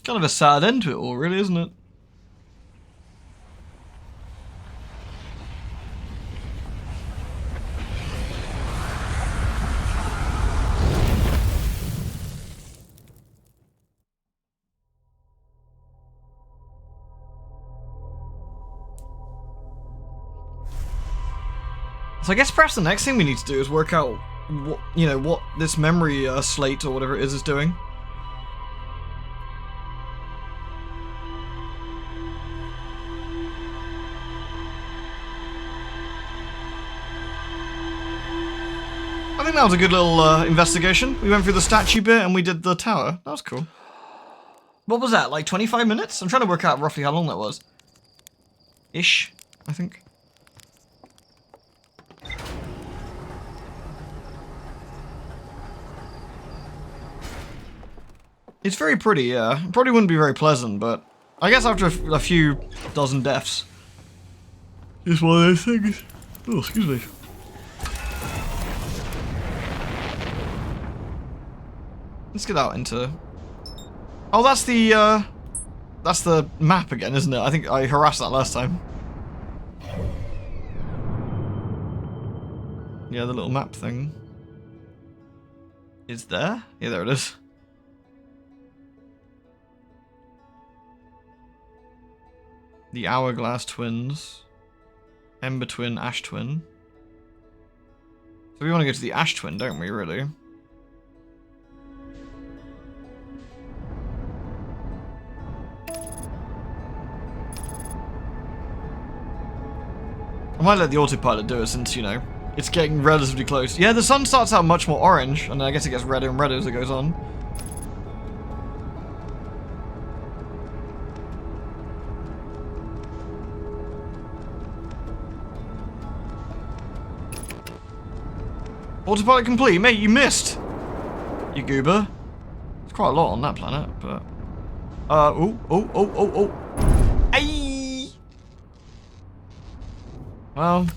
Kind of a sad end to it all, really, isn't it? So I guess perhaps the next thing we need to do is work out what this memory slate or whatever it is doing. I think that was a good little investigation. We went through the statue bit and we did the tower. That was cool. What was that, like 25 minutes? I'm trying to work out roughly how long that was. Ish, I think. It's very pretty, yeah. Probably wouldn't be very pleasant, but I guess after a few dozen deaths. It's one of those things. Oh, excuse me. Let's get out into... Oh, that's the map again, isn't it? I think I harassed that last time. Yeah, the little map thing. Is there? Yeah, there it is. The Hourglass Twins. Ember Twin, Ash Twin. So we want to go to the Ash Twin, don't we, really? I might let the autopilot do it since, you know, it's getting relatively close. Yeah, the sun starts out much more orange, and I guess it gets redder and redder as it goes on. Autopilot complete, mate, you missed! You goober. There's quite a lot on that planet, but... oh. Aye! Well...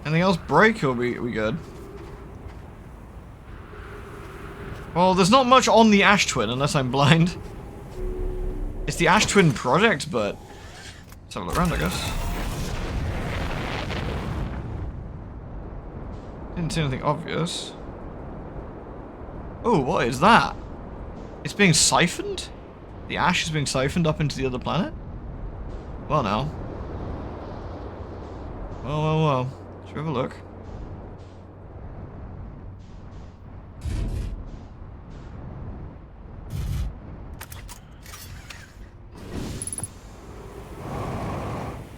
Anything else break, or we good? Well, there's not much on the Ash Twin, unless I'm blind. It's the Ash Twin project, but... Let's have a look around, I guess. Didn't see anything obvious. Oh, what is that? It's being siphoned? The ash is being siphoned up into the other planet? Well, now. Well. Should we have a look?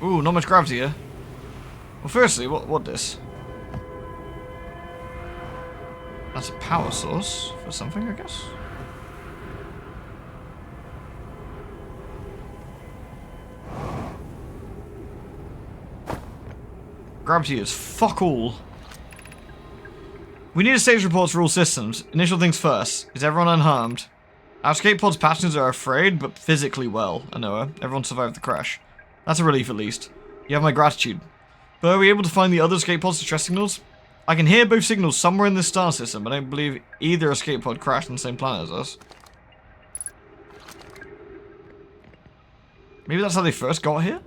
Ooh, not much gravity here. Well, firstly, what this? That's a power source for something, I guess. Gravity is fuck all. We need a status report for all systems. Initial things first. Is everyone unharmed? Our escape pod's passengers are afraid, but physically well. Anoa. Everyone survived the crash. That's a relief, at least. You have my gratitude. But are we able to find the other escape pod's distress signals? I can hear both signals somewhere in this star system, but I don't believe either escape pod crashed on the same planet as us. Maybe that's how they first got here?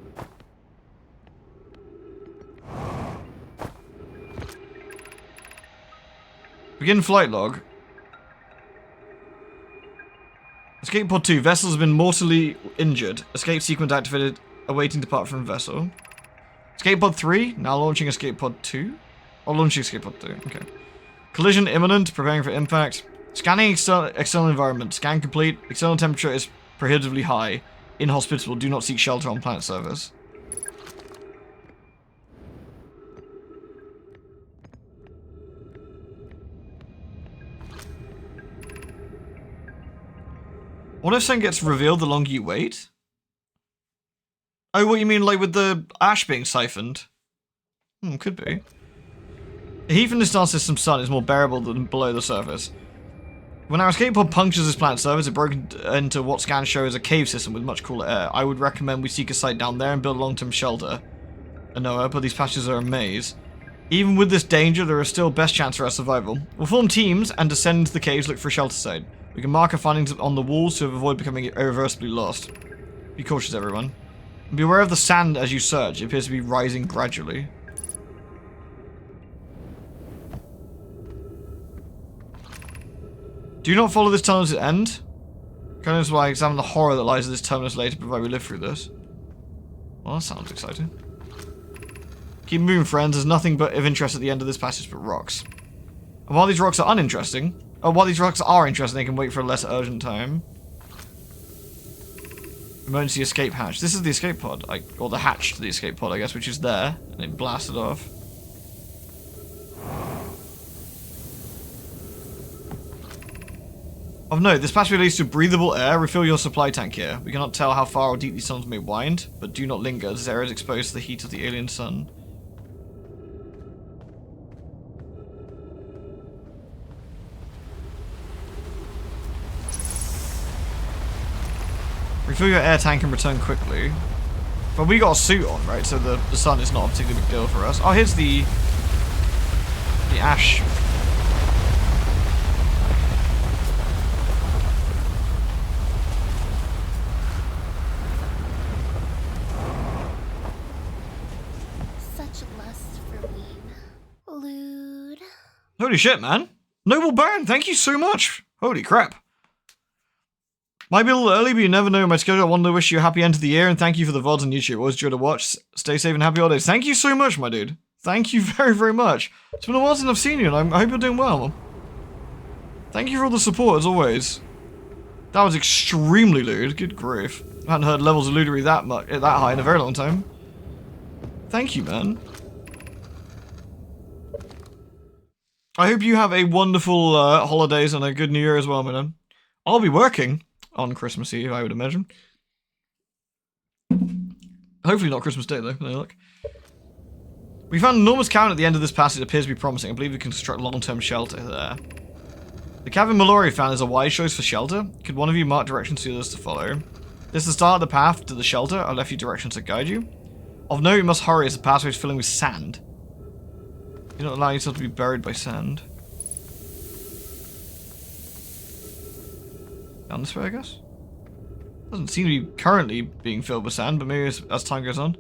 Begin flight log. Escape pod 2. Vessel has been mortally injured. Escape sequence activated. Awaiting depart from vessel. Escape pod 3. Now launching escape pod 2. Or launching escape pod 2. Okay. Collision imminent. Preparing for impact. Scanning external environment. Scan complete. External temperature is prohibitively high. Inhospitable. Do not seek shelter on planet surface. What if something gets revealed the longer you wait? Oh, what you mean, like with the ash being siphoned? Could be. The heat from the star system sun is more bearable than below the surface. When our escape pod punctures this planet's surface, it broke into what scans show as a cave system with much cooler air. I would recommend we seek a site down there and build a long-term shelter. Anoa, but these passages are a maze. Even with this danger, there is still best chance for our survival. We'll form teams and descend into the caves, look for a shelter site. We can mark our findings on the walls to avoid becoming irreversibly lost. Be cautious, everyone. And be aware of the sand as you search. It appears to be rising gradually. Do not follow this tunnel to the end. Kind of why I examine the horror that lies in this terminus later, provided we live through this. Well, that sounds exciting. Keep moving, friends. There's nothing but of interest at the end of this passage but rocks. And while these rocks are uninteresting, while these rocks are interesting, they can wait for a less urgent time. Emergency escape hatch. This is the escape pod, or the hatch to the escape pod, I guess, which is there, and it blasted off. Of note, this passage leads to breathable air. Refill your supply tank here. We cannot tell how far or deep these tunnels may wind, but do not linger. This area is exposed to the heat of the alien sun. Refill your air tank and return quickly. But we got a suit on, right? So the sun is not a particularly big deal for us. Oh, here's the ash. Such lust for weed. Lewd. Holy shit, man. Noble Baron, thank you so much. Holy crap. Might be a little early, but you never know my schedule. I wanted to wish you a happy end of the year, and thank you for the VODs on YouTube. Always enjoy to watch. Stay safe and happy holidays. Thank you so much, my dude. Thank you very, very much. It's been a while since I've seen you, and I hope you're doing well. Thank you for all the support, as always. That was extremely lewd. Good grief. I hadn't heard levels of lewdery that high in a very long time. Thank you, man. I hope you have a wonderful holidays and a good New Year as well, man. I'll be working on Christmas Eve, I would imagine. Hopefully not Christmas Day, though. No luck. We found an enormous cavern at the end of this passage. It appears to be promising. I believe we can construct long-term shelter there. The cavern Mallory found is a wise choice for shelter. Could one of you mark directions to others to follow? This is the start of the path to the shelter. I left you directions to guide you. Of note, you must hurry as the pathway is filling with sand. Do not allow yourself to be buried by sand. Down this way, I guess? Doesn't seem to be currently being filled with sand, but maybe as time goes on.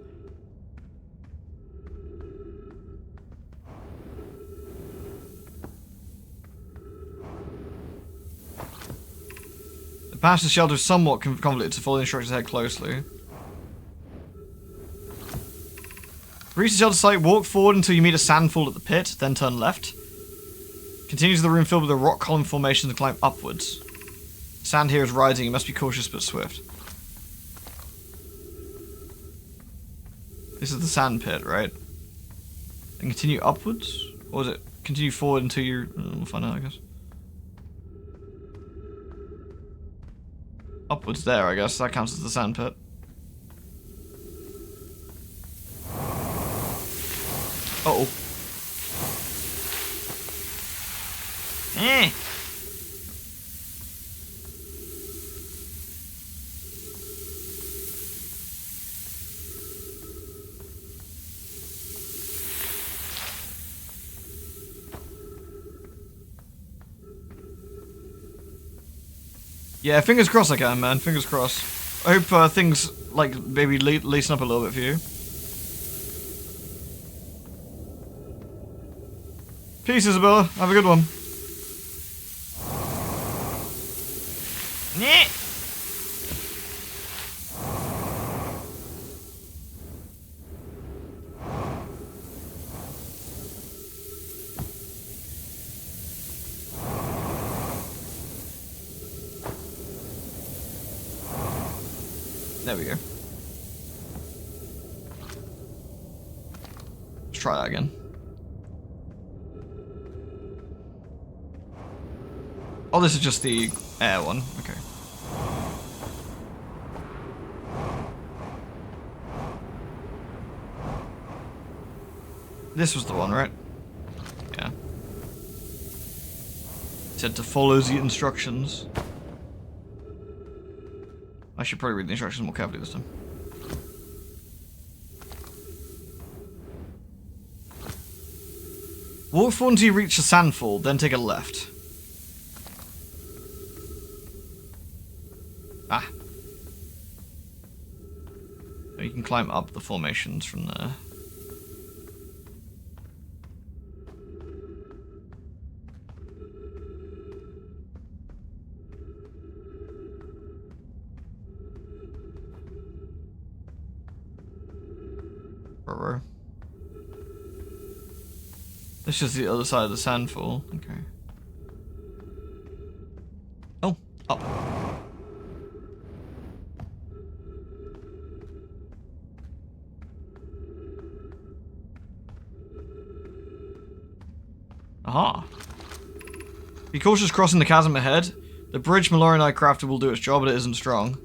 The path to the shelter is somewhat convoluted, so follow the instructions ahead closely. Reach the shelter site, walk forward until you meet a sandfall at the pit, then turn left. Continue to the room filled with a rock column formation and climb upwards. Sand here is rising, you must be cautious but swift. This is the sand pit, right? And continue upwards? Or is it continue forward until you... We'll find out, I guess. Upwards there, I guess. That counts as the sand pit. Uh-oh. Eh! Yeah, fingers crossed I can, man. Fingers crossed. I hope things, like, maybe loosen up a little bit for you. Peace, Isabella. Have a good one. There we go. Let's try that again. Oh, this is just the air one. Okay. This was the one, right? Yeah. It said to follow the instructions. I should probably read the instructions more carefully this time. Walk forward until you reach the sandfall, then take a left. Ah. So you can climb up the formations from there. This is the other side of the sandfall. Okay. Oh, up. Aha. Be cautious crossing the chasm ahead. The bridge Mallory and I crafted will do its job, but it isn't strong.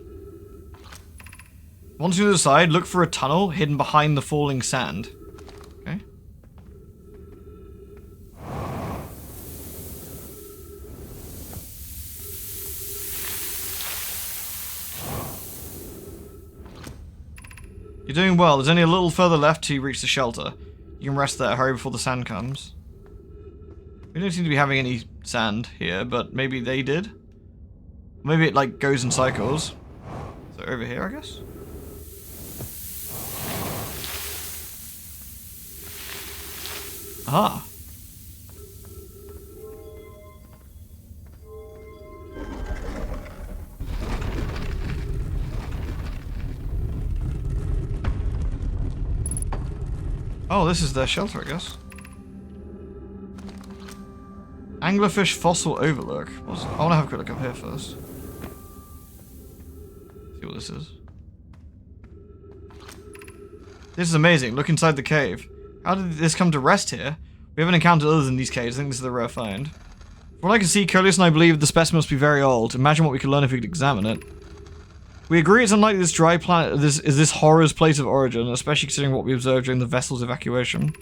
Once you're to the side, look for a tunnel hidden behind the falling sand. Okay. You're doing well. There's only a little further left till you reach the shelter. You can rest there. Hurry before the sand comes. We don't seem to be having any sand here, but maybe they did. Maybe it like goes in cycles. So over here, I guess. Aha. Oh, this is their shelter, I guess. Anglerfish Fossil Overlook. I want to have a quick look up here first. See what this is. This is amazing. Look inside the cave. How did this come to rest here? We haven't encountered others in these caves. I think this is the rare find. From what I can see, Coleus and I believe the specimen must be very old. Imagine what we could learn if we could examine it. We agree it's unlikely this dry planet is this horror's place of origin, especially considering what we observed during the vessel's evacuation.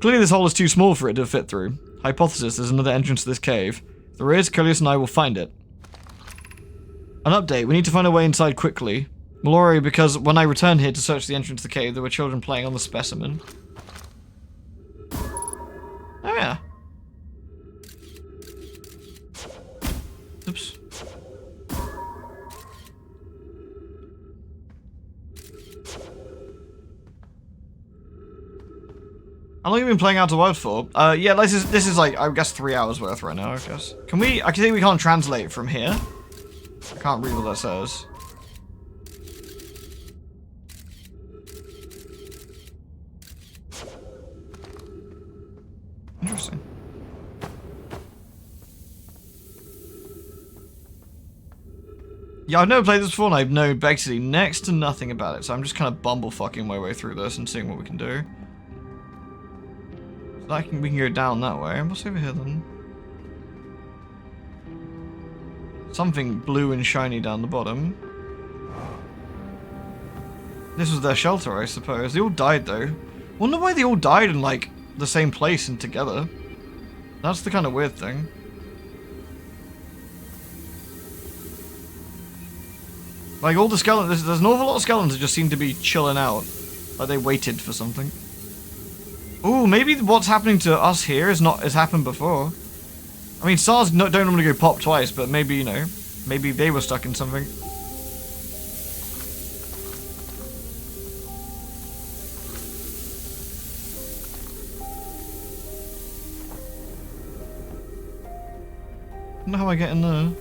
Clearly this hole is too small for it to fit through. Hypothesis, there's another entrance to this cave. If there is, Coleus and I will find it. An update, we need to find a way inside quickly. Mallory, because when I returned here to search the entrance to the cave, there were children playing on the specimen. Oh yeah. Oops. How long have you been playing Outer Worlds for? Yeah, this is like, I guess 3 hours worth right now, I guess. Can we, I can see we can't translate from here. I can't read what that says. Interesting. Yeah, I've never played this before and I know basically next to nothing about it, so I'm just kind of bumblefucking my way through this and seeing what we can do. So we can go down that way. What's over here then? Something blue and shiny down the bottom. This was their shelter, I suppose. They all died though. Wonder why they all died in like the same place and together. That's the kind of weird thing. Like all the skeletons, there's an awful lot of skeletons that just seem to be chilling out. Like they waited for something. Ooh, maybe what's happening to us here has happened before. I mean, SARS don't normally go pop twice, but maybe, you know, maybe they were stuck in something. I don't know how I get in there.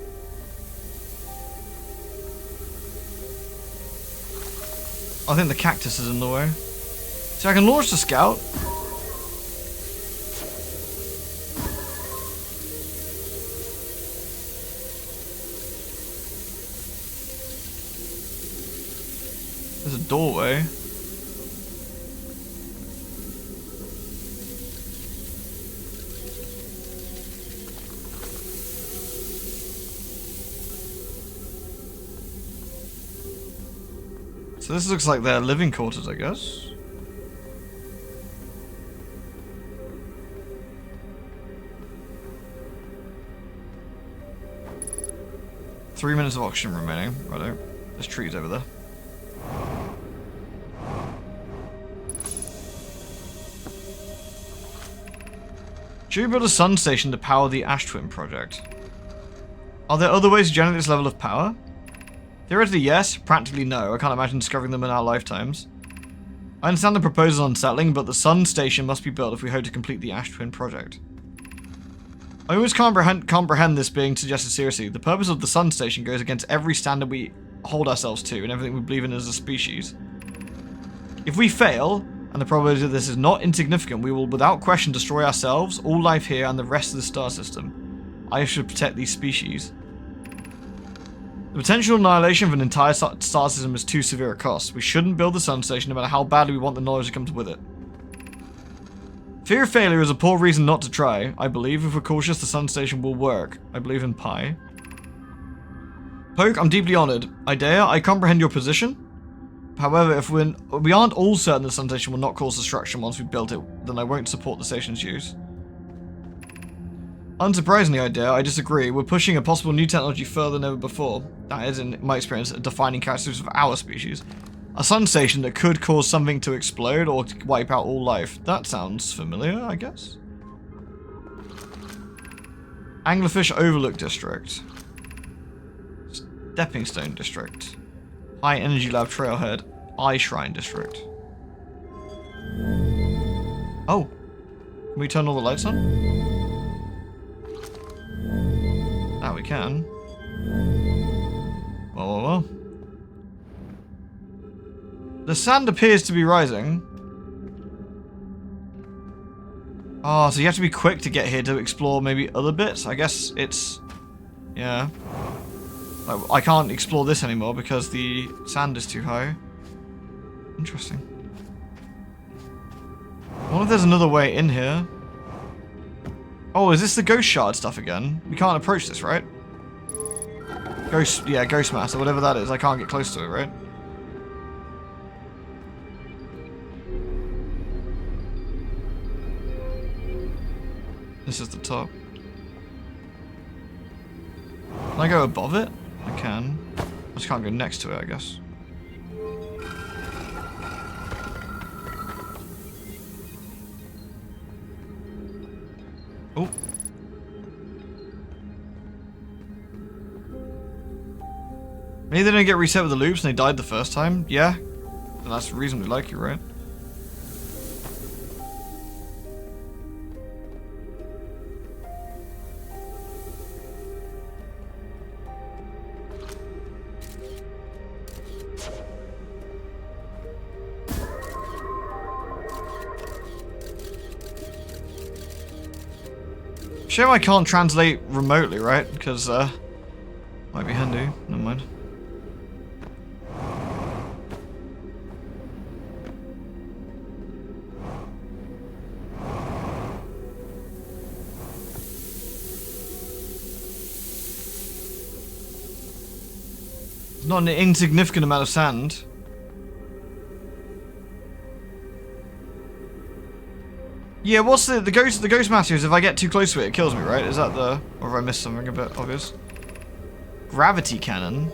I think the cactus is in the way. So I can launch the scout. There's a doorway. So this looks like their living quarters, I guess. Three minutes of oxygen remaining. Righto. There's trees over there. Should we build a sun station to power the Ash Twin project? Are there other ways to generate this level of power? Theoretically, yes. Practically, no. I can't imagine discovering them in our lifetimes. I understand the proposal is unsettling, but the sun station must be built if we hope to complete the Ash Twin project. I always comprehend this being suggested seriously. The purpose of the sun station goes against every standard we hold ourselves to and everything we believe in as a species. If we fail, and the probability of this is not insignificant, we will without question destroy ourselves, all life here, and the rest of the star system. I should protect these species. The potential annihilation of an entire star system is too severe a cost. We shouldn't build the sun station no matter how badly we want the knowledge that comes with it. Fear of failure is a poor reason not to try. I believe if we're cautious, the sun station will work. I believe in Pi. Poke, I'm deeply honored. Idea, I comprehend your position. However, if we aren't all certain the sun station will not cause destruction once we've built it, then I won't support the station's use. Unsurprisingly, Idea, I disagree. We're pushing a possible new technology further than ever before. That is, in my experience, a defining characteristic of our species. A sun station that could cause something to explode or to wipe out all life. That sounds familiar, I guess? Anglerfish Overlook District. Stepping Stone District. High Energy Lab Trailhead. Eye Shrine District. Oh. Can we turn all the lights on? Ah, we can. Well. The sand appears to be rising. Oh, so you have to be quick to get here to explore maybe other bits? I guess it's... yeah. I can't explore this anymore because the sand is too high. Interesting. I wonder if there's another way in here. Oh, is this the ghost shard stuff again? We can't approach this, right? Ghost mass or whatever that is. I can't get close to it, right? This is the top. Can I go above it? I can. I just can't go next to it, I guess. Oh. Maybe they didn't get reset with the loops and they died the first time? Yeah. Then that's reasonably likely, right? Shame I can't translate remotely, right? Because, might be handy. Never mind. It's not an insignificant amount of sand. Yeah, what's the ghost matter is if I get too close to it, it kills me, right? Is that the... or have I missed something a bit obvious? Gravity cannon?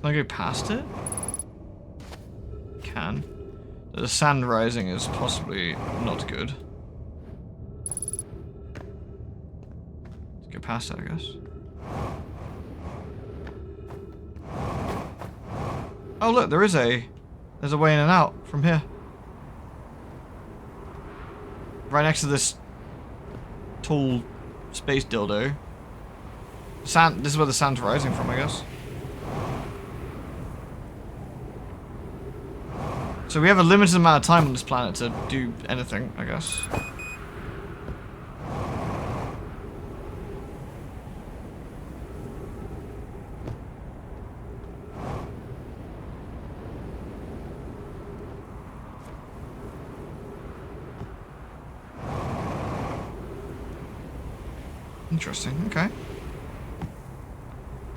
I go past it? Can. The sand rising is possibly not good. Let's go past it, I guess. Oh look, there's a way in and out from here. Right next to this tall space dildo. Sand. This is where the sand's rising from, I guess. So we have a limited amount of time on this planet to do anything, I guess. Interesting, okay.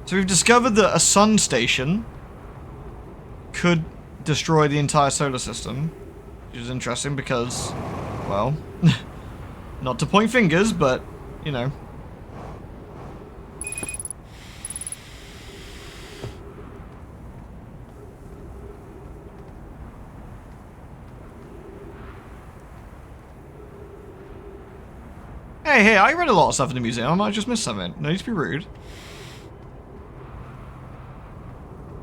So we've discovered that a sun station could destroy the entire solar system, which is interesting because, well, not to point fingers, but, you know. Hey, I read a lot of stuff in the museum. I might have just missed something. No need to be rude.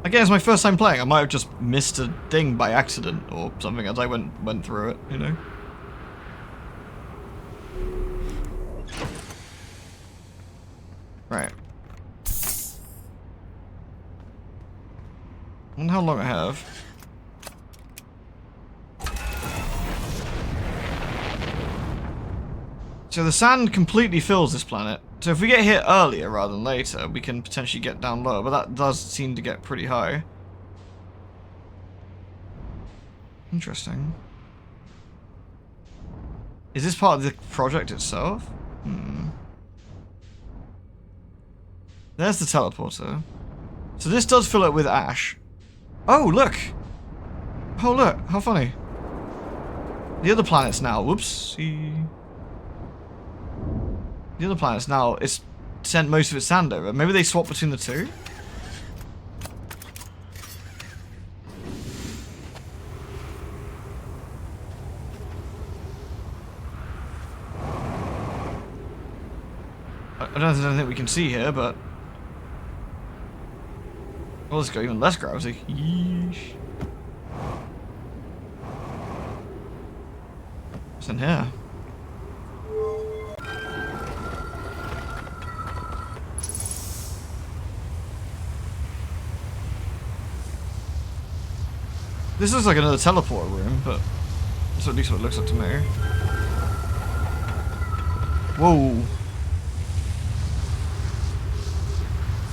Again, it's my first time playing. I might have just missed a thing by accident or something as I went through it, you know. Right. I wonder how long I have. So the sand completely fills this planet. So if we get hit earlier rather than later, we can potentially get down lower, but that does seem to get pretty high. Interesting. Is this part of the project itself? Hmm. There's the teleporter. So this does fill it with ash. Oh, look! Oh, look! How funny. The other planets now. Whoopsie. The other planets now, it's sent most of its sand over. Maybe they swap between the two? I don't know if there's anything we can see here, but... well, let's go even less gravity. Yeesh. What's in here? This looks like another teleport room, but that's at least what it looks like to me. Whoa.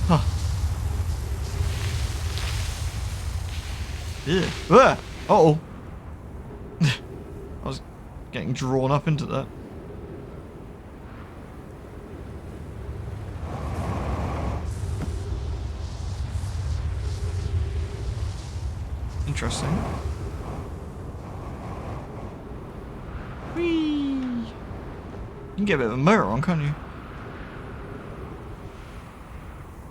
Huh. Yeah. Uh-oh. I was getting drawn up into that. Interesting. Whee! You can get a bit of a motor on, can't you?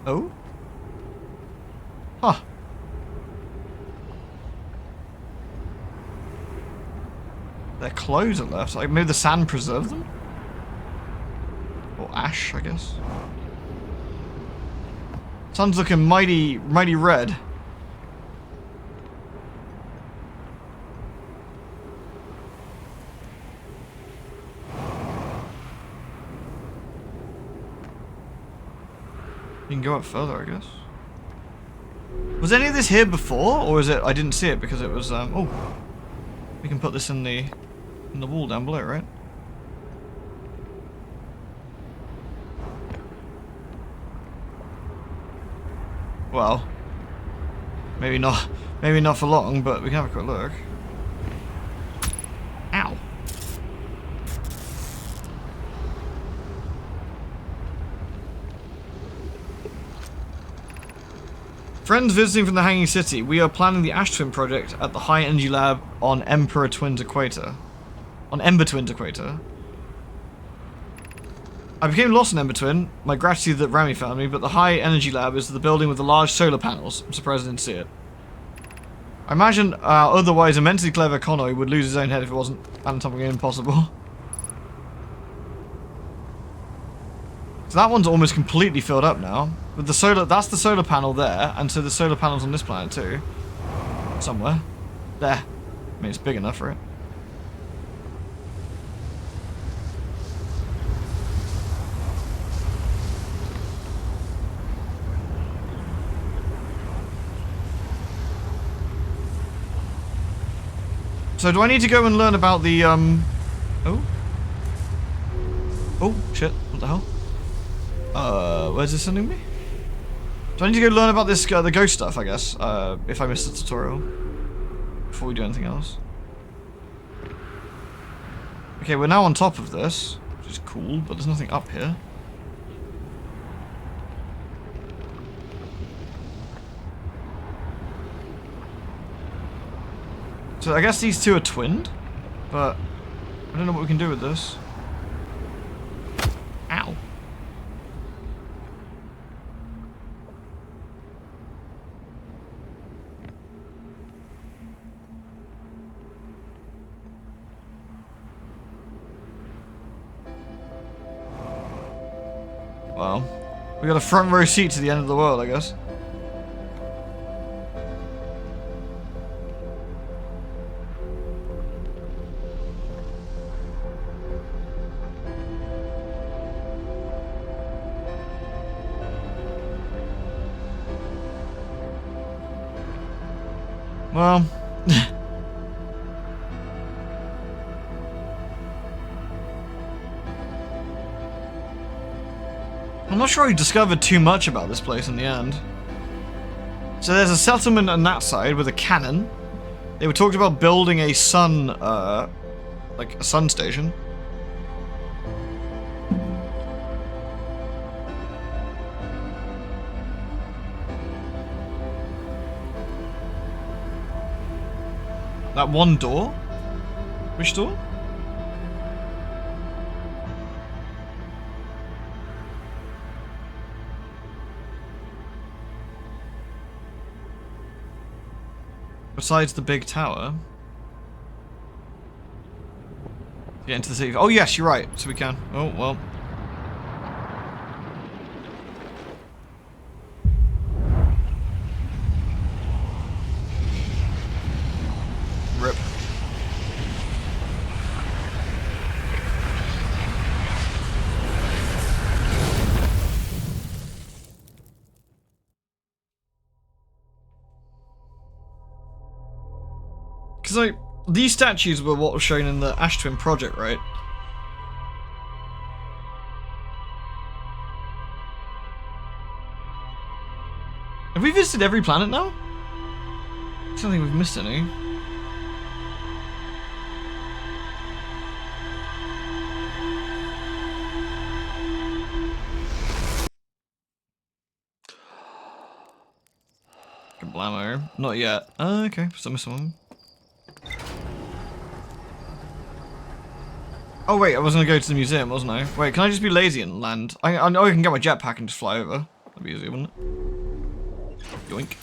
Oh? Huh. Their clothes are left. Like maybe the sand preserved them? Or ash, I guess. Sun's looking mighty red. You can go up further, I guess. Was any of this here before, or is it? I didn't see it because it was. Oh, we can put this in the wall down below, right? Well, maybe not. Maybe not for long, but we can have a quick look. Ow. Friends visiting from the Hanging City, we are planning the Ash Twin project at the High Energy Lab on Emperor Twins Equator. On Ember Twins Equator. I became lost in Ember Twin. My gratitude that Rami found me, but the high energy lab is the building with the large solar panels. I'm surprised I didn't see it. I imagine otherwise immensely clever Kono would lose his own head if it wasn't anatomically impossible. So that one's almost completely filled up now. With the solar, that's the solar panel there, and so the solar panels on this planet too. Somewhere. There. I mean, it's big enough for it. So do I need to go and learn about the, Oh? Oh, shit. What the hell? Where's this sending me? Do I need to go learn about this, the ghost stuff, I guess, if I miss the tutorial? Before we do anything else. Okay, we're now on top of this, which is cool, but there's nothing up here. So I guess these two are twinned, but I don't know what we can do with this. Ow. Well, we got a front row seat to the end of the world, I guess. Well, I'm not sure I discovered too much about this place in the end. So there's a settlement on that side with a cannon. They were talking about building a sun, like a sun station. That one door? Which door? Besides the big tower. Get into the city. Oh yes, you're right. So we can. Oh, well. Rip. Because, like, these statues were what was shown in the Ash Twin project, right? Have we visited every planet now? I don't think we've missed any. Blammo. Not yet. Okay, still missing one. Oh wait, I was gonna go to the museum, wasn't I? Wait, can I just be lazy and land? I know I can get my jetpack and just fly over. That'd be easy, wouldn't it? Yoink.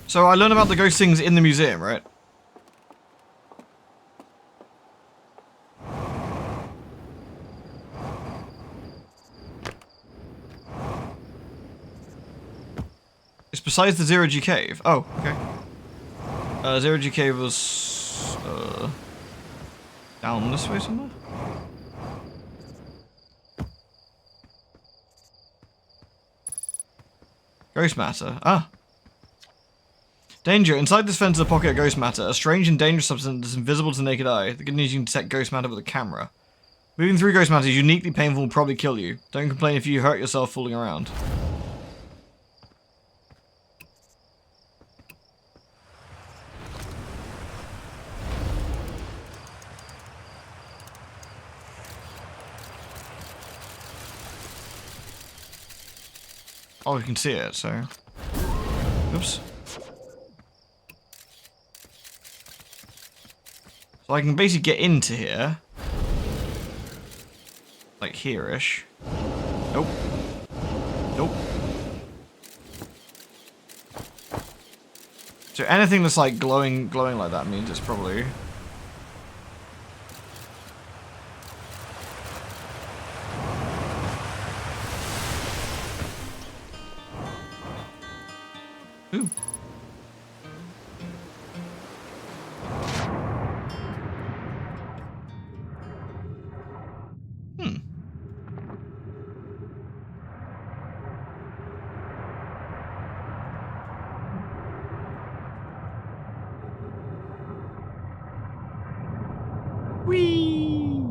So I learned about the ghost things in the museum, right? It's besides the Zero G cave. Oh, okay. Zero G cave was down this way somewhere? Ghost matter. Ah. Danger. Inside this fence is a pocket of ghost matter, a strange and dangerous substance that's invisible to the naked eye. The good news, you can detect ghost matter with a camera. Moving through ghost matter is uniquely painful and will probably kill you. Don't complain if you hurt yourself fooling around. Oh, you can see it, so... Oops. So I can basically get into here. Like here-ish. Nope. Nope. So anything that's like glowing like that means it's probably... Ooh. Whee!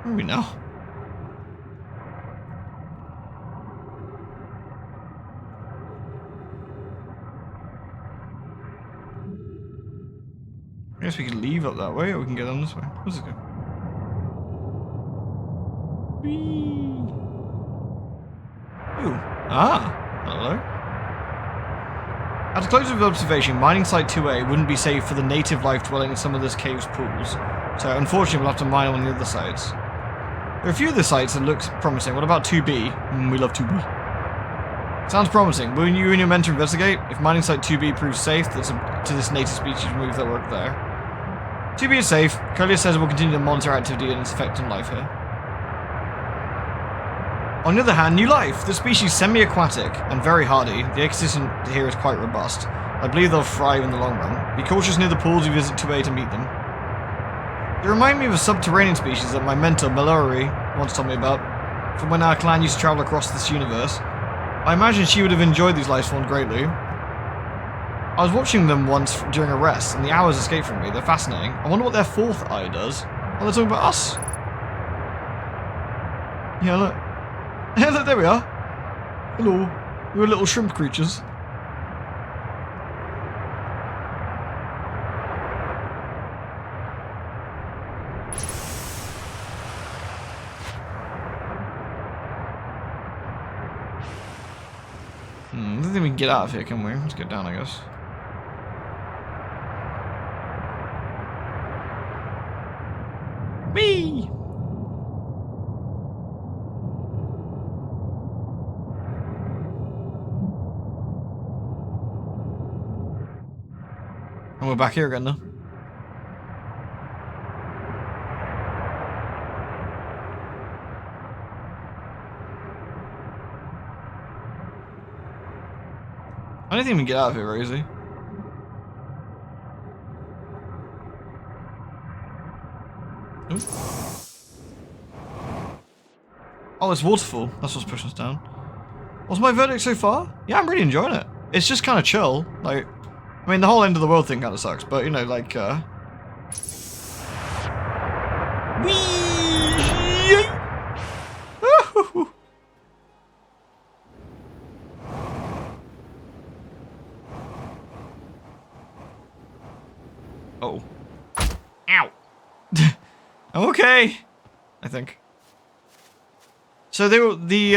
Where are we now? I guess we could leave up that way, or we can get on this way. Where's it go? Whee! Ooh. Ah! Hello. At a close of observation, mining site 2A wouldn't be safe for the native life dwelling in some of this cave's pools, so unfortunately we'll have to mine on the other sides. There are a few of the sites that look promising. What about 2B? We love 2B. Sounds promising. Will you and your mentor investigate? If mining site 2B proves safe, to this native species remove their work there. 2B is safe. Colia says we'll continue to monitor activity and its effect on life here. On the other hand, new life. The species semi-aquatic and very hardy. The ecosystem here is quite robust. I believe they'll thrive in the long run. Be cautious near the pools you visit 2A to meet them. They remind me of a subterranean species that my mentor, Mallory, once told me about, from when our clan used to travel across this universe. I imagine she would have enjoyed these life forms greatly. I was watching them once during a rest, and the hours escaped from me. They're fascinating. I wonder what their fourth eye does. Oh, they're talking about us. Yeah, look. Yeah, look, there we are. Hello. We're little shrimp creatures. I don't think we can get out of here, can we? Let's get down, I guess. Whee! And we're back here again now. I don't think we can get out of here very easily. Ooh. Oh, it's waterfall. That's what's pushing us down. What's my verdict so far? Yeah, I'm really enjoying it. It's just kind of chill. Like, I mean, the whole end of the world thing kind of sucks, but you know, like, Whee! Oh. Ow. I'm okay. I think. So they were the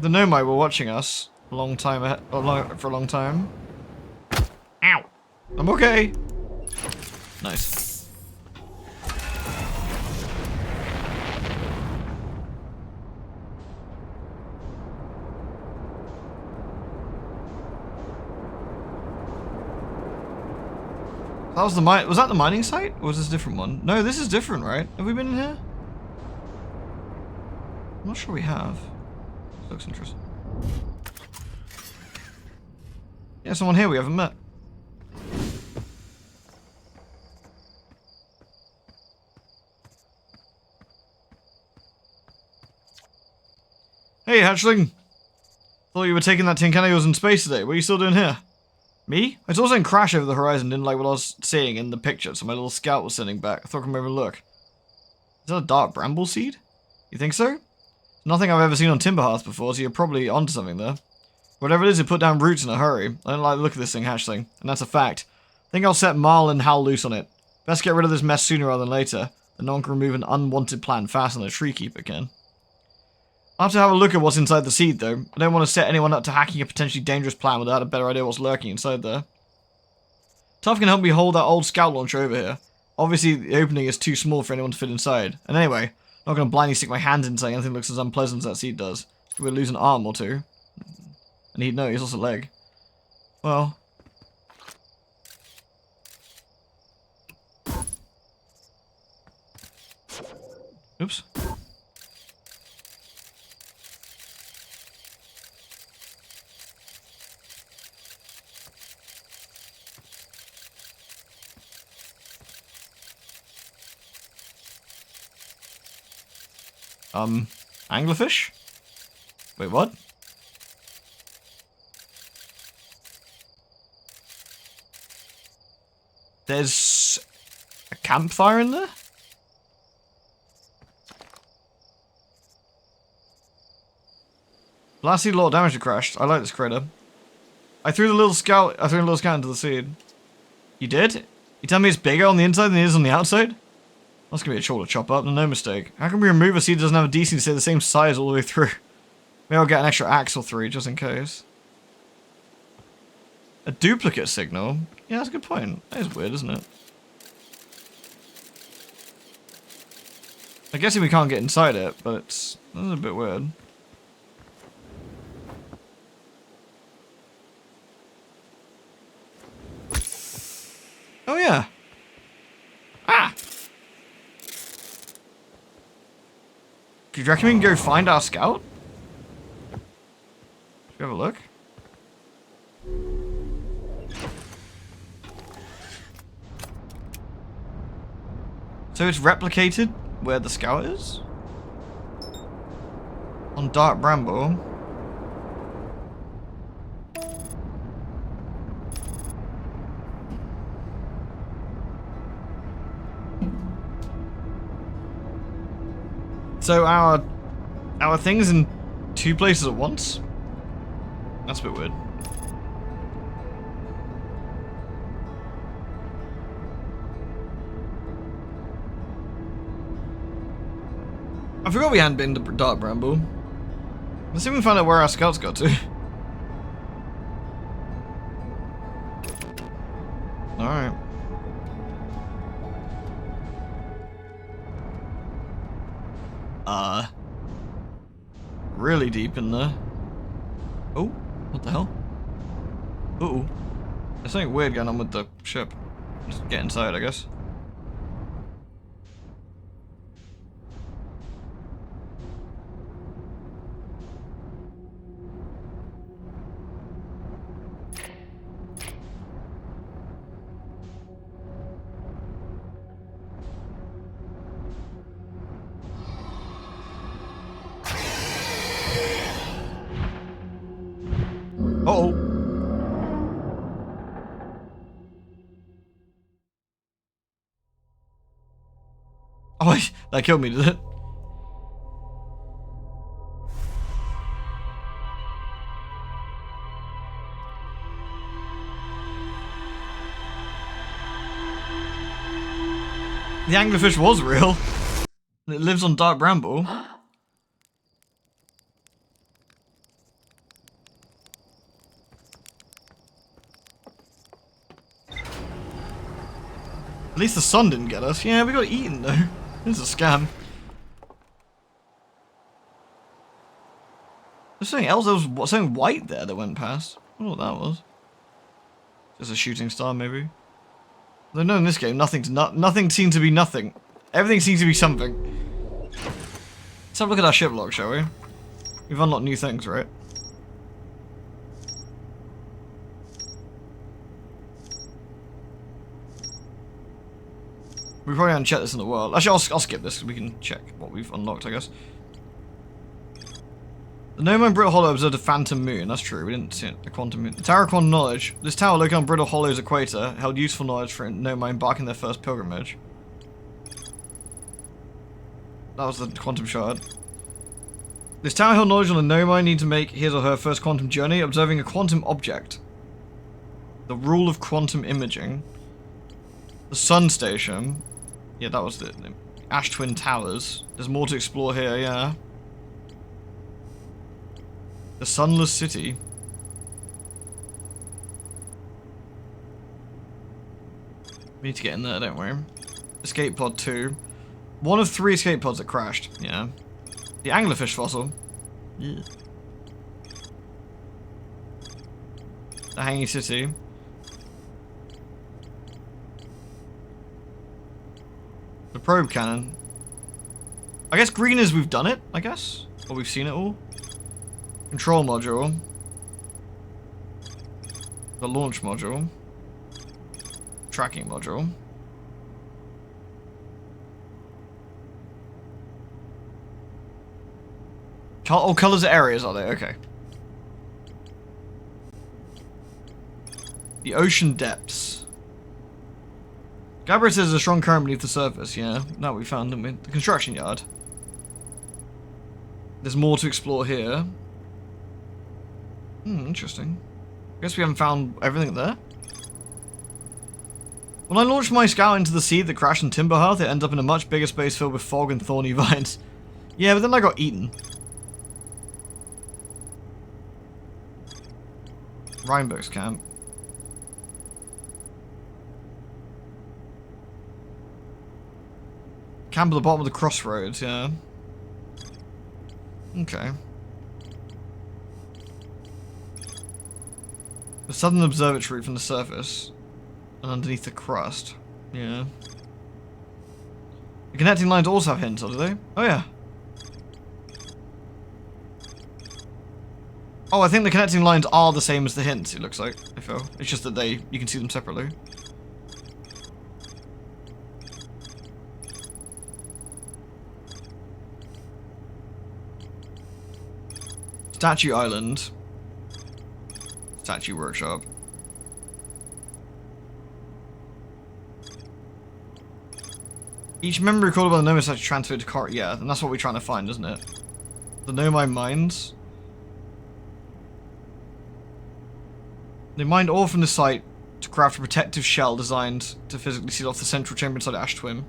Nomai were watching us a long time for a long time. Ow. I'm okay. Nice. That was the was that the mining site? Or was this a different one? No, this is different, right? Have we been in here? I'm not sure we have. This looks interesting. Yeah, someone here we haven't met. Hey, hatchling. Thought you were taking that tin can of yours in space today. What are you still doing here? Me? I saw something crash over the horizon, didn't like what I was seeing in the picture, so my little scout was sitting back. I thought I'd come over and look. Is that a dark bramble seed? You think so? Nothing I've ever seen on Timberhearth before, so you're probably onto something there. Whatever it is, it put down roots in a hurry. I don't like the look of this thing, hatchling, and that's a fact. I think I'll set Marl and Hal loose on it. Best get rid of this mess sooner rather than later. And no one can remove an unwanted plant faster than a tree keeper can. I'll have to have a look at what's inside the seed, though. I don't want to set anyone up to hacking a potentially dangerous plant without a better idea what's lurking inside there. Tuff can help me hold that old scout launcher over here. Obviously, the opening is too small for anyone to fit inside. And anyway, I'm not going to blindly stick my hand inside anything that looks as unpleasant as that seed does. We'll lose an arm or two. And he'd know, he's lost a leg. Well... Oops. Anglerfish? Wait, what? There's a campfire in there? Last seed, a lot of damage crashed. I like this crater. I threw a little scout into the seed. You did? You tell me it's bigger on the inside than it is on the outside? That's gonna be a chore to chop up, no mistake. How can we remove a seed that doesn't have a decency to stay the same size all the way through? Maybe I'll get an extra axe or 3 just in case. A duplicate signal? Yeah, that's a good point. That is weird, isn't it? I'm guessing we can't get inside it, but that's a bit weird. Oh yeah. Ah! Do you reckon we can go find our scout? Should we have a look? So it's replicated where the scout is? On Dark Bramble. So our thing's in 2 places at once? That's a bit weird. I forgot we hadn't been to Dark Bramble. Let's see if we can find out where our scouts got to. Alright. Really deep in there. Oh, what the hell? Uh-oh. There's something weird going on with the ship. Just get inside, I guess. Uh-oh. Oh wait, that killed me, did it? The anglerfish was real. It lives on Dark Bramble. At least the sun didn't get us. Yeah, we got eaten though. This is a scam. There's something else. There was something white there that went past. I don't know what that was. Just a shooting star, maybe. Though no, in this game, nothing seems to be nothing. Everything seems to be something. Let's have a look at our ship log, shall we? We've unlocked new things, right? We probably haven't checked this in the world. Actually, I'll skip this so we can check what we've unlocked, I guess. The No Mine Brittle Hollow observed a phantom moon. That's true, we didn't see it. A quantum moon. The Tower of Quantum Knowledge. This tower located on Brittle Hollow's equator held useful knowledge for No Mine embarking their first pilgrimage. That was the quantum shard. This tower held knowledge on the No Mine need to make his or her first quantum journey, observing a quantum object. The rule of quantum imaging. The Sun Station. Yeah, that was the Ash Twin Towers. There's more to explore here, yeah. The Sunless City. We need to get in there, don't we? Escape pod 2. One of 3 escape pods that crashed, yeah. The anglerfish fossil. Yeah. The Hanging City. The probe cannon. I guess green is we've done it, I guess? Or we've seen it all. Control module. The launch module. Tracking module. Oh, colors of areas are they? Okay. The ocean depths. Gabriel says there's a strong current beneath the surface. Yeah, that we found, didn't we? The construction yard. There's more to explore here. Interesting. Guess we haven't found everything there. When I launched my scout into the sea that crashed in Timberhearth, it ended up in a much bigger space filled with fog and thorny vines. Yeah, but then I got eaten. Rhineberg's camp. Camp at the bottom of the crossroads, yeah. Okay. The southern observatory from the surface. And underneath the crust. Yeah. The connecting lines also have hints, do they? Oh yeah. Oh, I think the connecting lines are the same as the hints, it looks like, I feel. It's just that you can see them separately. Statue Island. Statue Workshop. Each member recorded by the Nomai statue transferred to Cor— yeah, and that's what we're trying to find, isn't it? The Nomai mines. They mined ore from the site to craft a protective shell designed to physically seal off the central chamber inside Ash Twin.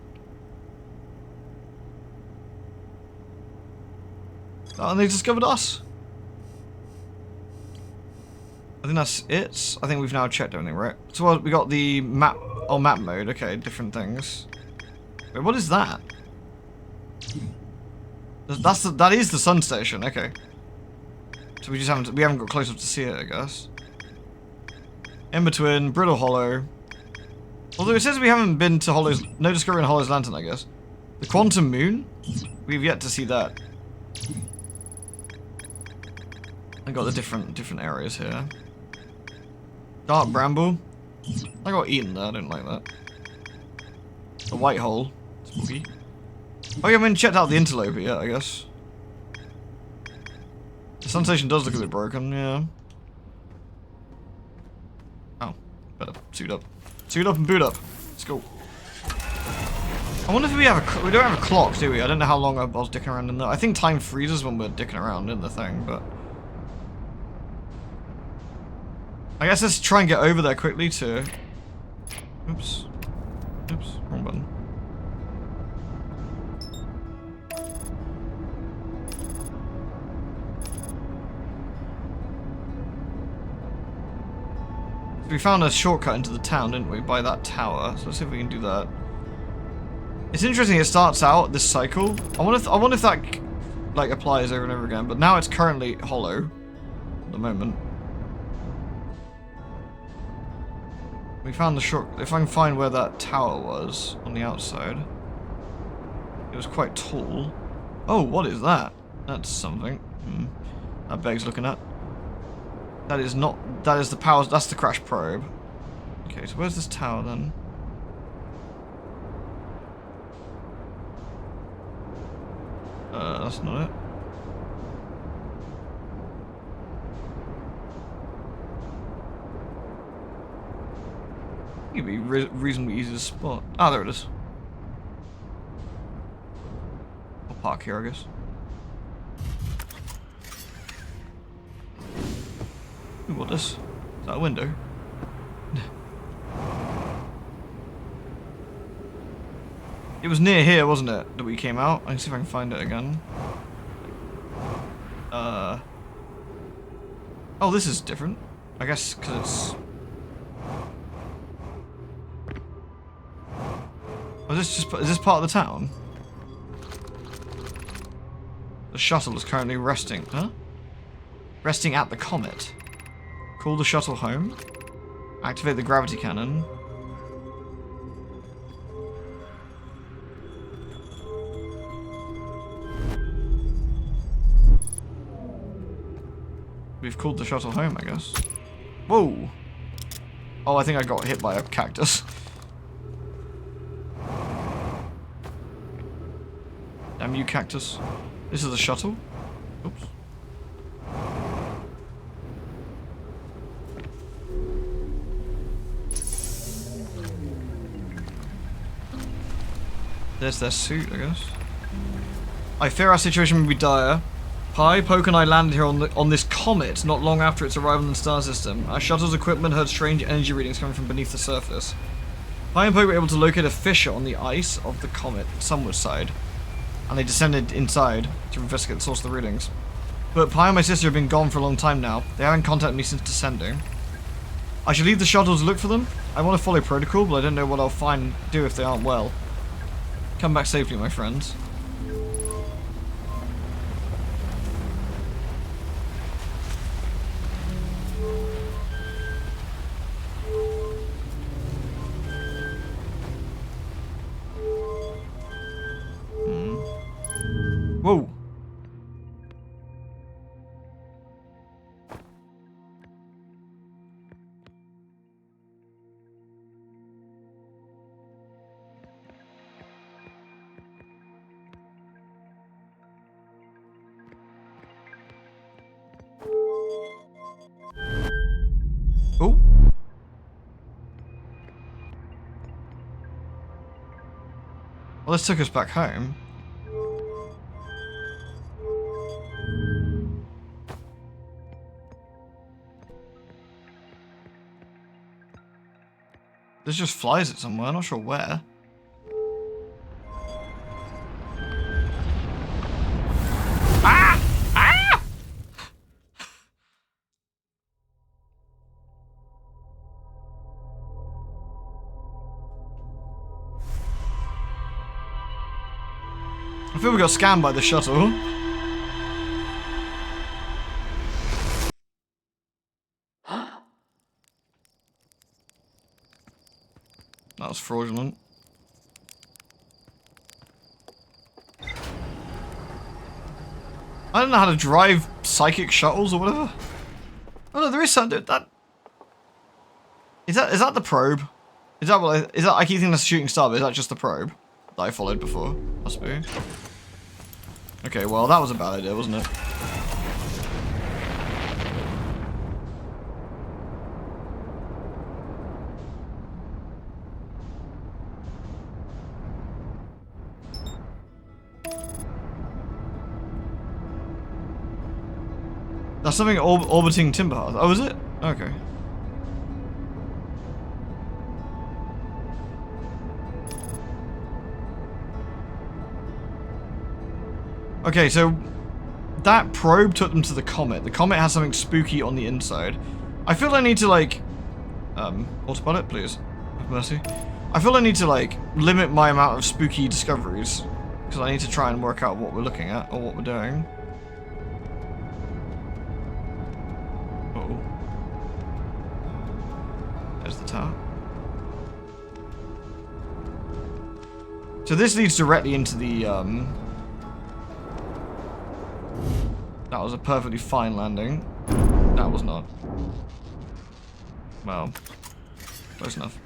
Oh, and they discovered us. I think that's it. I think we've now checked everything, right? So we got the map. Oh, map mode. Okay, different things. Wait, what is that? That is the sun station. Okay. So we haven't got close enough to see it, I guess. Ember Twin, Brittle Hollow. Although it says we haven't been to Hollow's, no discovery in Hollow's Lantern, I guess. The Quantum Moon? We've yet to see that. I got the different areas here. Dark Bramble. I got eaten there, I didn't like that. The White Hole. Spooky. Oh yeah, I mean, checked out the Interloper yet, I guess. The sun station does look a bit broken, yeah. Oh, better suit up. Suit up and boot up. Let's go. I wonder if we don't have a clock, do we? I don't know how long I was dicking around in there. I think time freezes when we're dicking around in the thing, but... I guess let's try and get over there quickly to... Oops. Oops, wrong button. We found a shortcut into the town, didn't we? By that tower. So let's see if we can do that. It's interesting. It starts out this cycle. I wonder if that like applies over and over again. But now it's currently hollow at the moment. We found the short. If I can find where that tower was on the outside, it was quite tall. Oh, what is that? That's something. That begs looking at. That is not. That is the power. That's the crash probe. Okay, so where's this tower then? That's not it. It'd be reasonably easy to spot. Ah, there it is. I'll park here, I guess. Ooh, what is? Is that a window? It was near here, wasn't it, that we came out? I can see if I can find it again. Oh, this is different. I guess because it's... Oh, is this part of the town? The shuttle is currently resting. Huh? Resting at the comet. Call the shuttle home. Activate the gravity cannon. We've called the shuttle home, I guess. Whoa! Oh, I think I got hit by a cactus. Damn you, cactus. This is the shuttle? Oops. There's their suit, I guess. I fear our situation will be dire. Pi, Poke and I landed here on this comet not long after its arrival in the star system. Our shuttle's equipment heard strange energy readings coming from beneath the surface. Pi and Poke were able to locate a fissure on the ice of the comet, sunward side, and they descended inside to investigate the source of the readings. But Pi and my sister have been gone for a long time now. They haven't contacted me since descending. I should leave the shuttle to look for them. I want to follow protocol, but I don't know what I'll do if they aren't well. Come back safely, my friends. Whoa. Oh. Well, this took us back home. This just flies it somewhere, I'm not sure where. Ah! Ah! I feel we got scammed by the shuttle. That was fraudulent. I don't know how to drive psychic shuttles or whatever. Oh no, there is something that. Is that the probe? Is that I keep thinking that's a shooting star, but is that just the probe that I followed before? Must be. Okay, well that was a bad idea, wasn't it? That's something orbiting Timber Hearth. Oh, is it? Okay. Okay, so that probe took them to the comet. The comet has something spooky on the inside. I feel I need to like, autopilot, please. Have mercy. I feel I need to like limit my amount of spooky discoveries because I need to try and work out what we're looking at or what we're doing. There's the tower. So this leads directly into the, that was a perfectly fine landing. That was not. Well, close enough.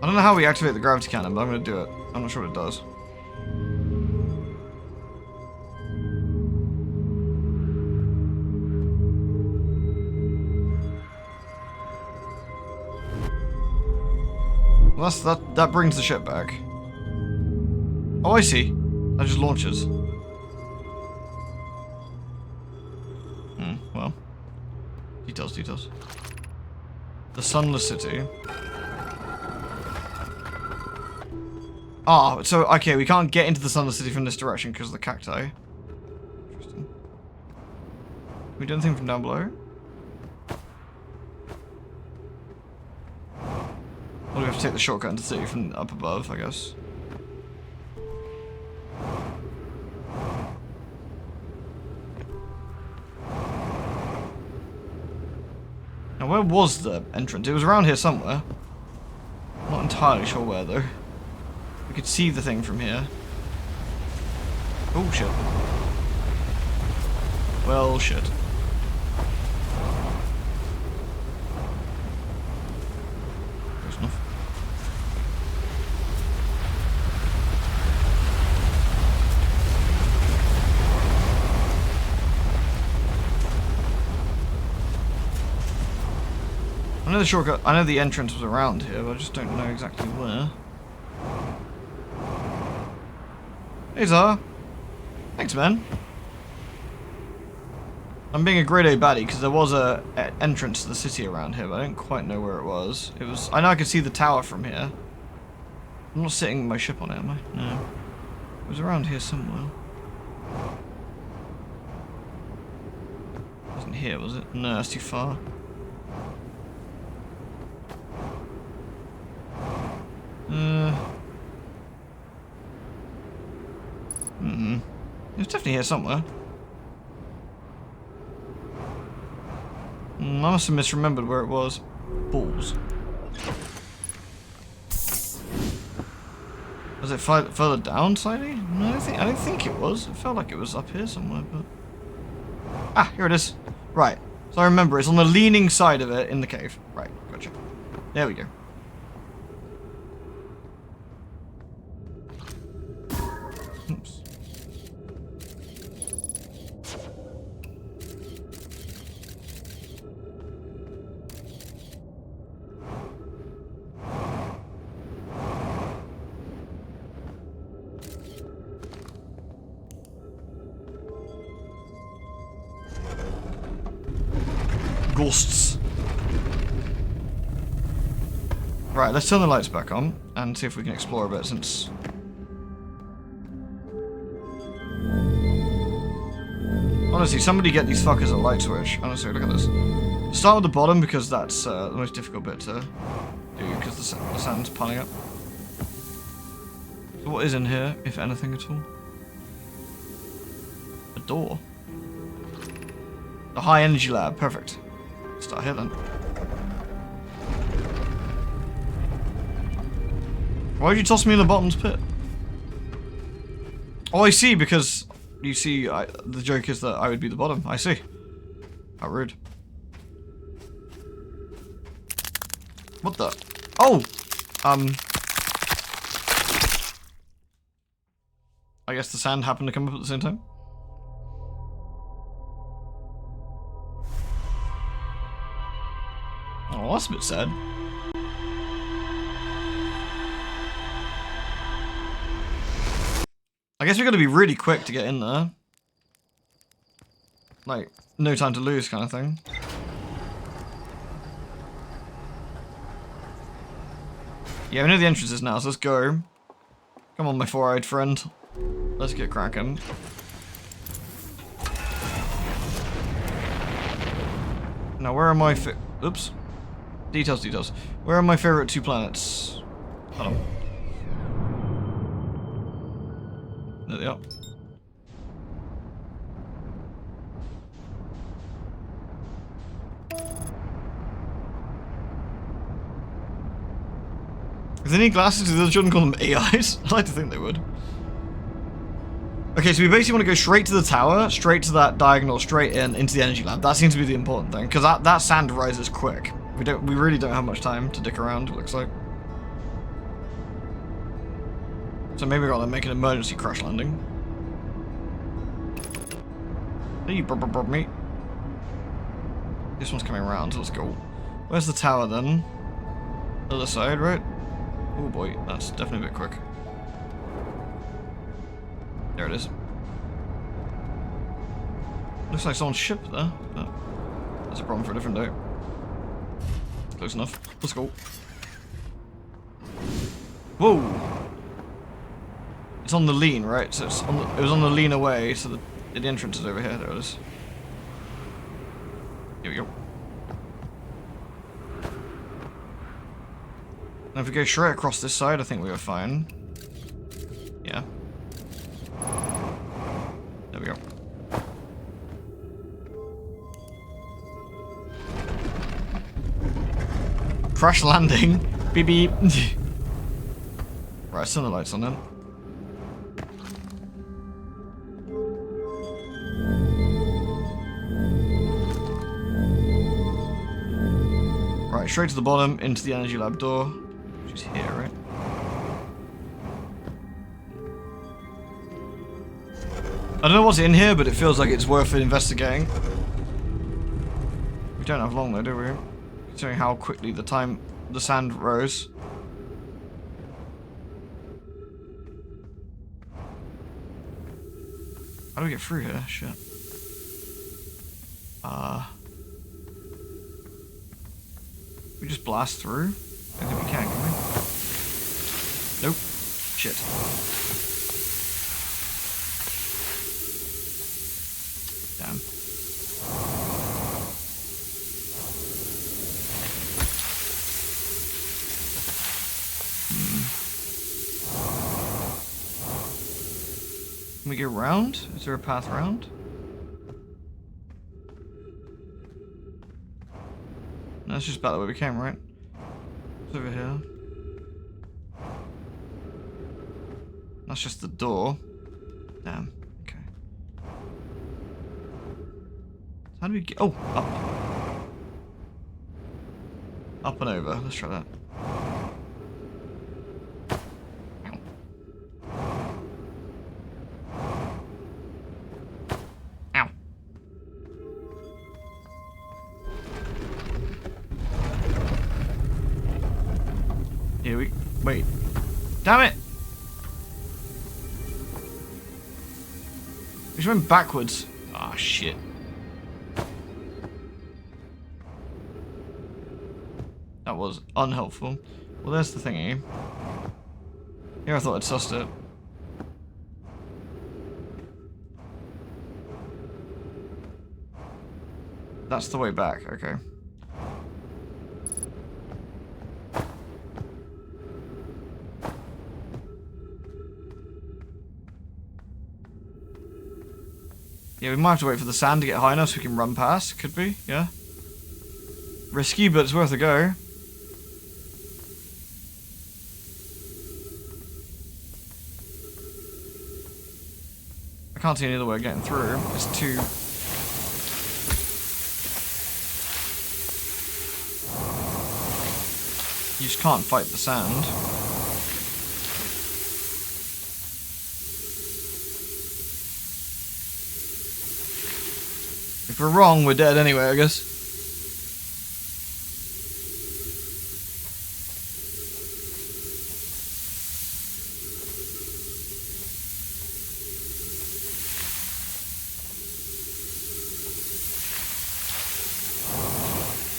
I don't know how we activate the gravity cannon, but I'm gonna do it. I'm not sure what it does. Well, that brings the ship back. Oh, I see. That just launches. Well. Details. The Sunless City. Ah, so, okay, we can't get into the Sunless City from this direction because of the cacti. Interesting. Can we do anything from down below? Or do we have to take the shortcut into the city from up above, I guess? Now, where was the entrance? It was around here somewhere. Not entirely sure where, though. We could see the thing from here. Oh, shit. Well, shit. Close enough. I know the shortcut, I know the entrance was around here, but I just don't know exactly where. Hey, Zara. Thanks, man. I'm being a grade A baddie because there was a entrance to the city around here, but I don't quite know where it was. I know I could see the tower from here. I'm not sitting my ship on it, am I? No. It was around here somewhere. It wasn't here, was it? No, that's too far. It's definitely here somewhere. I must have misremembered where it was. Balls. Was it further down slightly? No, I don't think it was. It felt like it was up here somewhere, but... Ah, here it is. Right. So I remember, it's on the leaning side of it in the cave. Right, gotcha. There we go. Oops. Ghosts. Right, let's turn the lights back on and see if we can explore a bit since... Honestly, somebody get these fuckers a light switch. Honestly, look at this. Start with the bottom because that's the most difficult bit to do because the sand's piling up. So what is in here, if anything at all? A door. The high energy lab, perfect. Start here then. Why did you toss me in the bottom's pit? Oh, I see, because you see, the joke is that I would be the bottom. I see. How rude. What the? Oh! I guess the sand happened to come up at the same time. Oh, that's a bit sad. I guess we've got to be really quick to get in there. Like, no time to lose kind of thing. Yeah, we know the entrances now, so let's go. Come on, my four-eyed friend. Let's get cracking. Now, where are my oops. Details. Where are my favorite two planets? Hold on. There they are. If they need glasses, do the children call them AIs? I'd like to think they would. Okay, so we basically want to go straight to the tower, straight to that diagonal, straight into the energy lab. That seems to be the important thing, because that sand rises quick. We really don't have much time to dick around, it looks like. So maybe we gotta make an emergency crash landing. Hey, me. This one's coming around, so let's go. Where's the tower then? Other side, right? Oh boy, that's definitely a bit quick. There it is. Looks like someone's ship there, but that's a problem for a different day. Close enough. Let's go. Whoa! It's on the lean, right? So it's on the, it was on the lean away, so the entrance is over here. There it is. Here we go. Now if we go straight across this side, I think we are fine. Yeah. There we go. Crash landing. Beep beep. Right, some of the lights on then. Right, straight to the bottom, into the energy lab door. Which is here, right? I don't know what's in here, but it feels like it's worth investigating. We don't have long though, do we? Considering how quickly the sand rose. How do we get through here? Shit. We just blast through? I think we can we? Nope. Shit. Damn. Can we get around? Is there a path around? No, it's just about the way we came, right? It's over here. That's just the door. Damn. Okay. How do we get... Oh! Up. Up and over. Let's try that. Ow. Here we... Wait. Damn it! We just went backwards. Ah, shit. That was unhelpful. Well, there's the thingy. Here I thought I'd sussed it. That's the way back, okay. Yeah, we might have to wait for the sand to get high enough so we can run past. Could be, yeah. Risky, but it's worth a go. I can't see any other way of getting through. It's too... You just can't fight the sand. If we're wrong, we're dead anyway, I guess.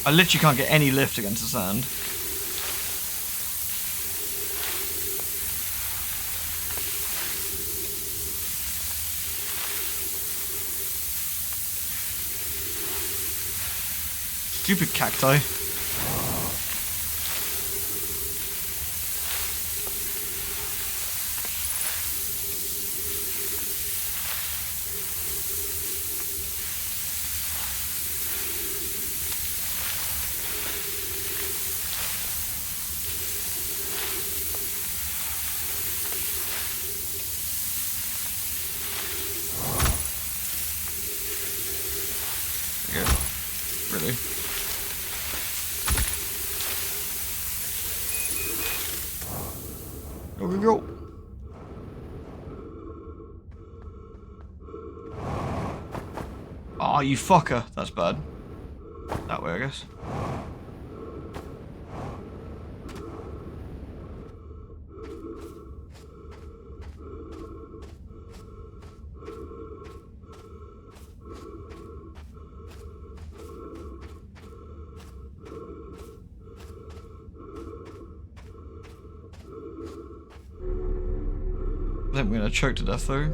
I literally can't get any lift against the sand. Stupid cacti. Okay. Really? Go, go, go. Oh, you fucker. That's bad. That way, I guess. I think we're gonna choke to death though.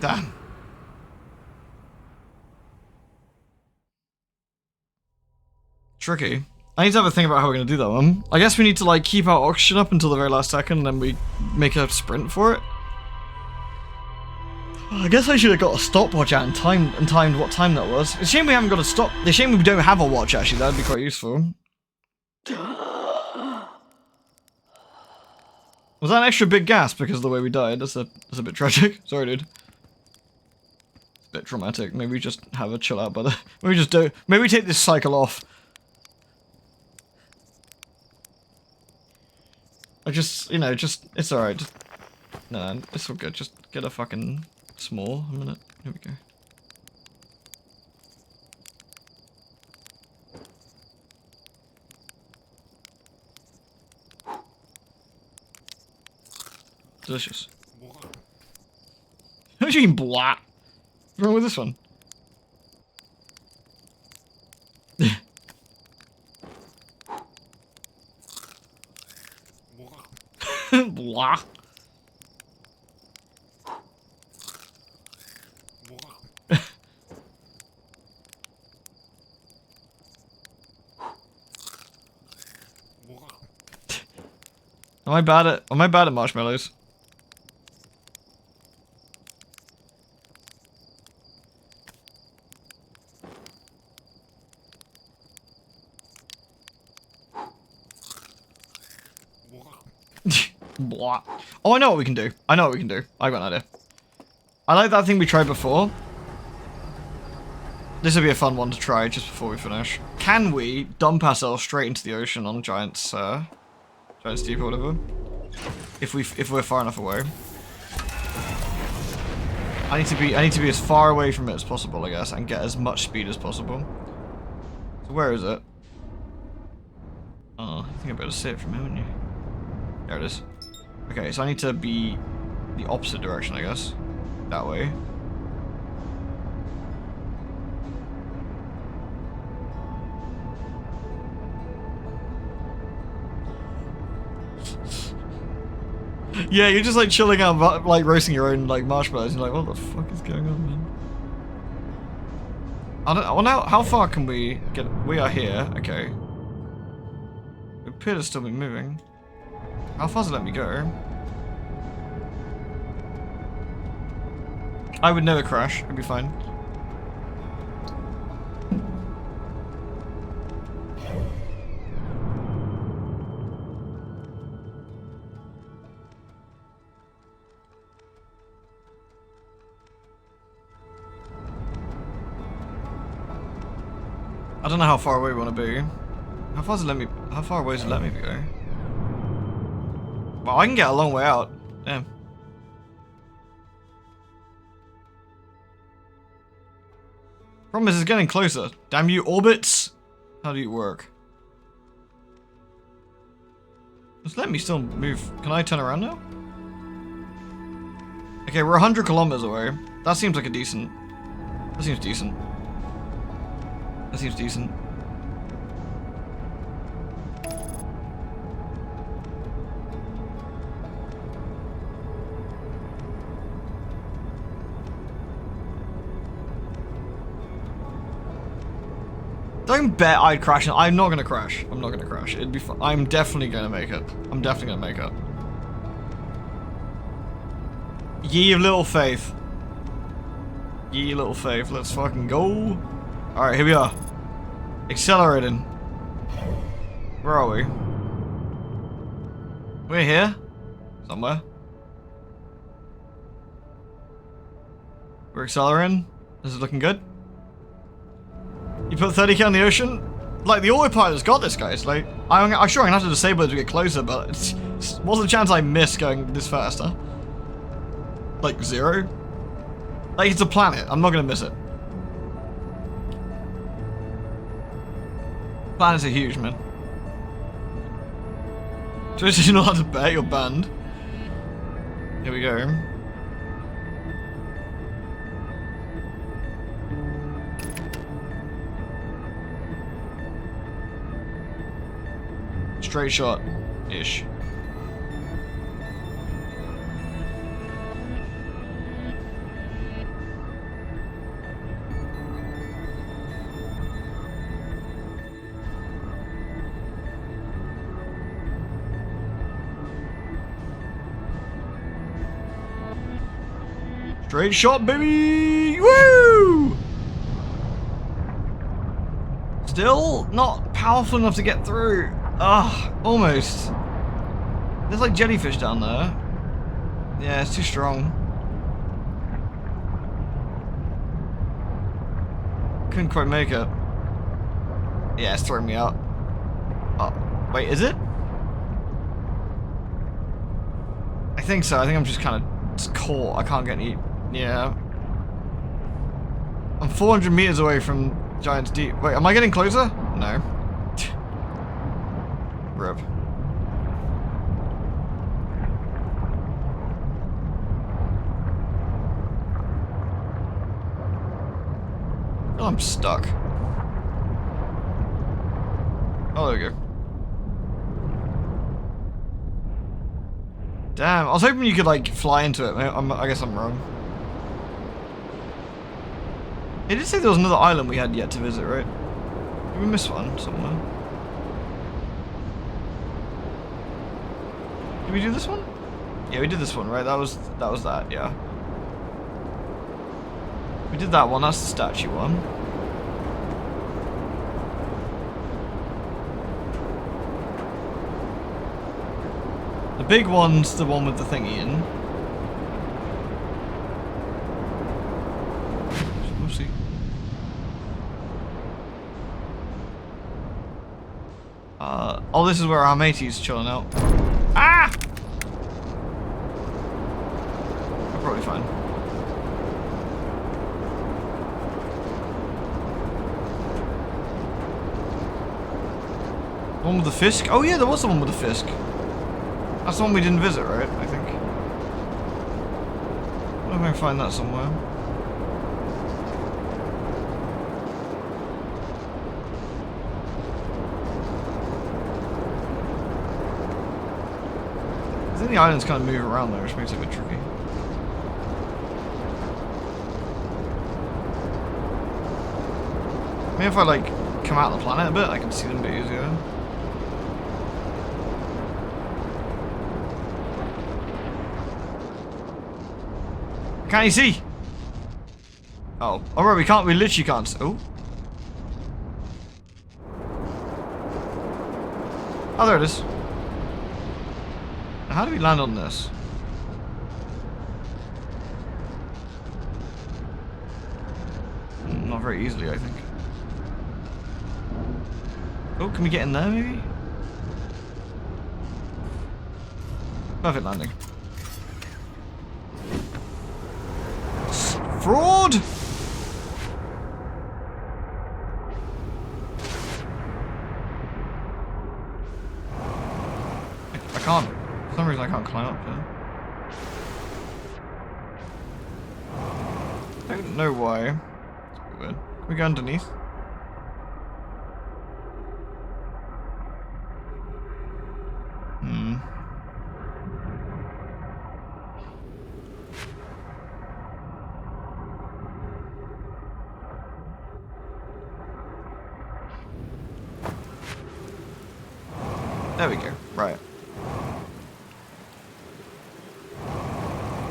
Damn. Tricky. I need to have a think about how we're gonna do that one. I guess we need to like keep our oxygen up until the very last second and then we make a sprint for it. I guess I should have got a stopwatch out and timed what time that was. It's a shame we haven't got a stop. It's a shame we don't have a watch actually, that'd be quite useful. Was that an extra big gasp because of the way we died? That's a bit tragic. Sorry, dude. It's a bit traumatic. Maybe we just have a chill out, brother. Maybe we just do. Maybe we take this cycle off. I just, you know, just it's alright. Just no, it's all good. Just get a fucking small a minute. Here we go. Delicious. What do you mean blah? What's wrong with this one? Blah. Am I bad at marshmallows? Blah. Oh, I know what we can do. I got an idea. I like that thing we tried before. This would be a fun one to try just before we finish. Can we dump ourselves straight into the ocean on Giant's Deep or whatever? If we're far enough away. I need to be as far away from it as possible, I guess, and get as much speed as possible. So where is it? Oh, I think I better see it from here, wouldn't you? There it is. Okay, so I need to be the opposite direction, I guess. That way. Yeah, you're just like chilling out, like roasting your own like marshmallows. You're like, what the fuck is going on, man? I don't. Well, now how far can we get? We are here. Okay. We appear to still be moving. How far does it let me go? I would never crash. I'd be fine. I don't know how far away we want to be. How far away does it let me go? Well, I can get a long way out. Damn. Problem is, it's getting closer. Damn you, orbits! How do you work? Just let me still move. Can I turn around now? Okay, we're 100 kilometers away. That seems like a decent... That seems decent. That seems decent. Don't bet I'd crash. I'm not gonna crash. I'm not gonna crash. It'd be fun. I'm definitely gonna make it. I'm definitely gonna make it. Ye of little faith. Ye little faith. Let's fucking go. Alright, here we are. Accelerating. Where are we? We're here. Somewhere. We're accelerating. This is looking good. You put 30k on the ocean? Like, the autopilot's got this, guys. Like, I'm sure I'm gonna have to disable it to get closer, but what's the chance I miss going this fast, huh? Like, 0? Like, it's a planet. I'm not gonna miss it. Planets are huge, man. So you're not allowed to bet, you're banned. Here we go. Straight shot-ish. Straight shot, baby! Woo! Still not powerful enough to get through. Ah, almost. There's like jellyfish down there. Yeah, it's too strong. Couldn't quite make it. Yeah, it's throwing me out. Oh, wait, is it? I think so. I think I'm just kind of caught. I can't get any. Yeah. I'm 400 meters away from Giant's Deep. Wait, am I getting closer? No. Rip. Oh, I'm stuck. Oh, there we go. Damn, I was hoping you could, like, fly into it. I guess I'm wrong. It did say there was another island we had yet to visit, right? Did we miss one somewhere? Did we do this one? Yeah, we did this one, right? That was that, yeah. We did that one, that's the statue one. The big one's the one with the thingy in. Oopsie. Oh, this is where our matey's chilling out. Ah! I'm probably fine. One with the Fisk? Oh yeah, there was the one with the Fisk. That's the one we didn't visit, right? I think. I wonder if I can find that somewhere. I think the islands kind of move around there, which makes it a bit tricky. Maybe if I like come out of the planet a bit, I can see them a bit easier. Can't you see? Oh. Alright, we literally can't. Oh. Oh, there it is. Now, how do we land on this? Not very easily, I think. Oh, can we get in there, maybe? Perfect landing. Fraud! I can't. For some reason I can't climb up there. I don't know why. It's weird. Can we go underneath? There we go. Right.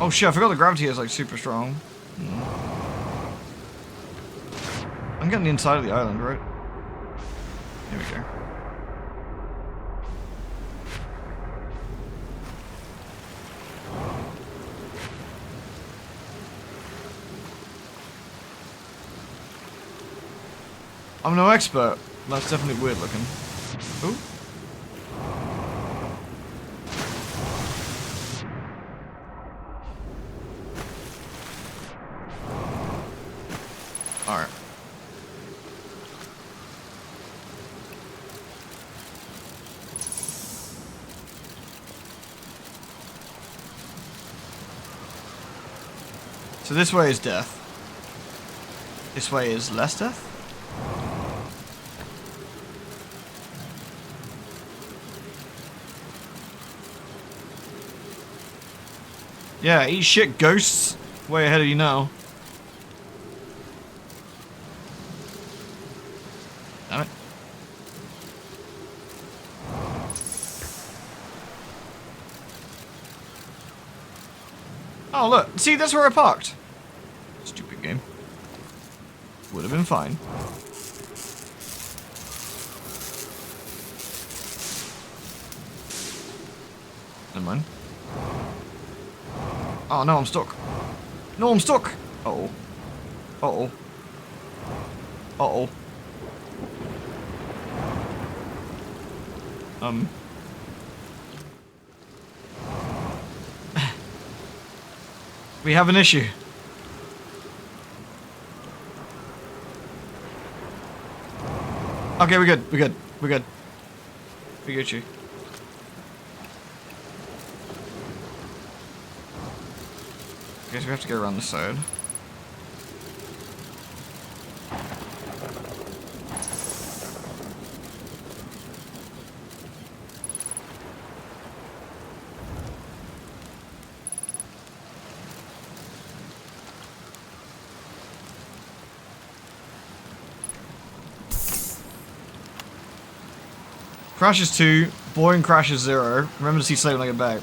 Oh shit, I forgot the gravity is like super strong. I'm getting the inside of the island, right? Here we go. I'm no expert. That's definitely weird looking. Ooh. Alright. So this way is death. This way is less death? Yeah, eat shit, ghosts. Way ahead of you now. Damn it. Oh, look. See, that's where I parked. Stupid game. Would have been fine. Never mind. Oh, no, I'm stuck. No, I'm stuck. Uh-oh. Uh-oh. Uh-oh. We have an issue. Okay, we're good. We're good. We're good. We got you. Guess we have to go around the side. Crashes 2, boring crashes 0. Remember to see Slate when I get back.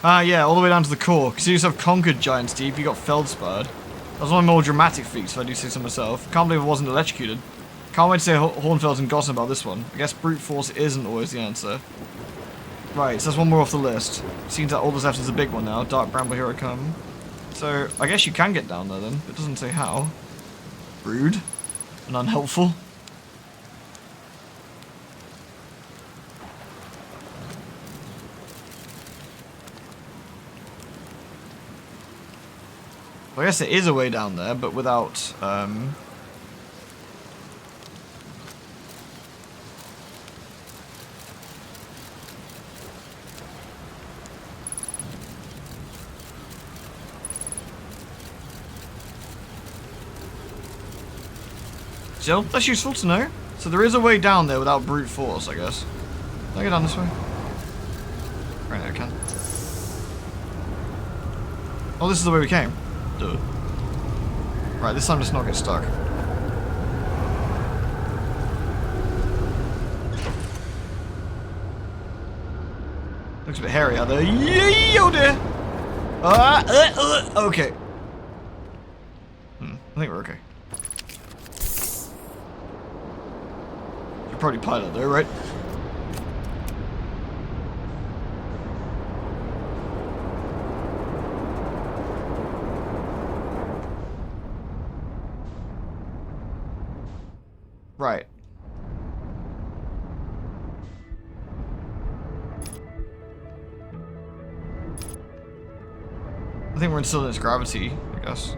Ah, yeah, all the way down to the core. Consider yourself conquered, Giant Steve. You got Feldsparred. That was one of my more dramatic feats, if I do say so myself. Can't believe I wasn't electrocuted. Can't wait to say Hornfels and gossip about this one. I guess brute force isn't always the answer. Right, so that's one more off the list. Seems that all that's left is a big one now. Dark Bramble, here I come. So, I guess you can get down there then. It doesn't say how. Rude. And unhelpful. Well, I guess there is a way down there, but without, Still, that's useful to know. So there is a way down there without brute force, I guess. Can I go down this way? Right, I can. Oh, this is the way we came. Duh. Right, this time just not get stuck. Looks a bit hairy out there. Yo dear! Okay. I think we're okay. You're probably pilot though, right? Right. I think we're still in its gravity, I guess.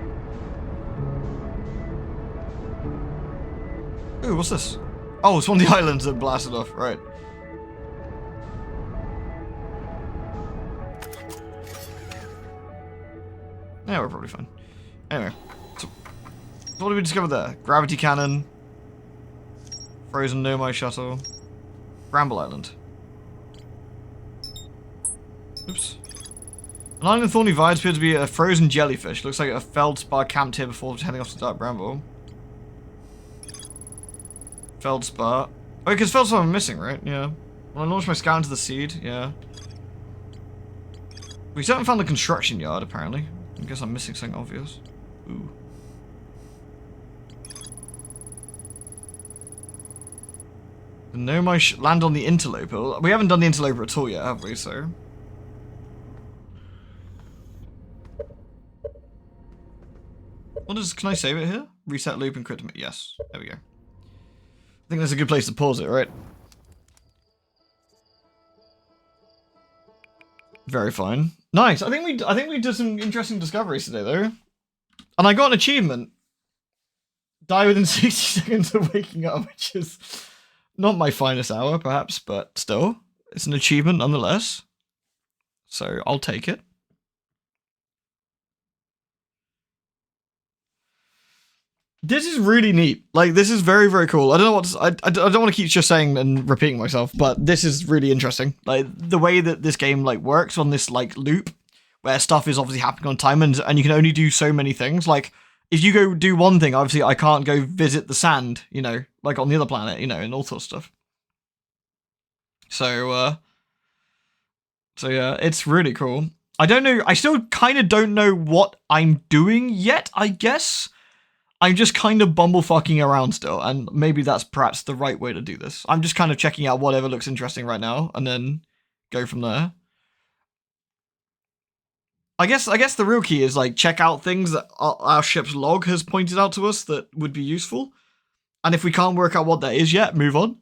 Ooh, what's this? Oh, it's one of the islands that blasted off, right. Yeah, we're probably fine. Anyway, so what did we discover there? Gravity cannon, frozen Nomai shuttle, Bramble Island. Oops. An island in Thorny Vines appears to be a frozen jellyfish. Looks like a Feldspar camped here before heading off to Dark Bramble. Feldspar. Oh, because Feldspar are missing, right? Yeah. When I launched my scout into the seed, yeah. We still haven't found the construction yard, apparently. I guess I'm missing something obvious. Ooh. The Nomai land on the Interloper. We haven't done the Interloper at all yet, have we? So. What is? Can I save it here? Reset loop and cryptomet. Yes. There we go. I think that's a good place to pause it, right? Very fine. Nice. I think we did some interesting discoveries today, though. And I got an achievement. Die within 60 seconds of waking up, which is not my finest hour, perhaps, but still, it's an achievement nonetheless. So I'll take it. This is really neat. Like, this is very, very cool. I don't know what to, I don't want to keep just saying and repeating myself, but this is really interesting. Like, the way that this game, like, works on this, like, loop, where stuff is obviously happening on time, and you can only do so many things. Like, if you go do one thing, obviously I can't go visit the sand, you know, like on the other planet, you know, and all sorts of stuff. So yeah, it's really cool. I don't know, I still kind of don't know what I'm doing yet, I guess. I'm just kind of bumblefucking around still, and maybe that's perhaps the right way to do this. I'm just kind of checking out whatever looks interesting right now, and then go from there. I guess the real key is, like, check out things that our ship's log has pointed out to us that would be useful. And if we can't work out what that is yet, move on.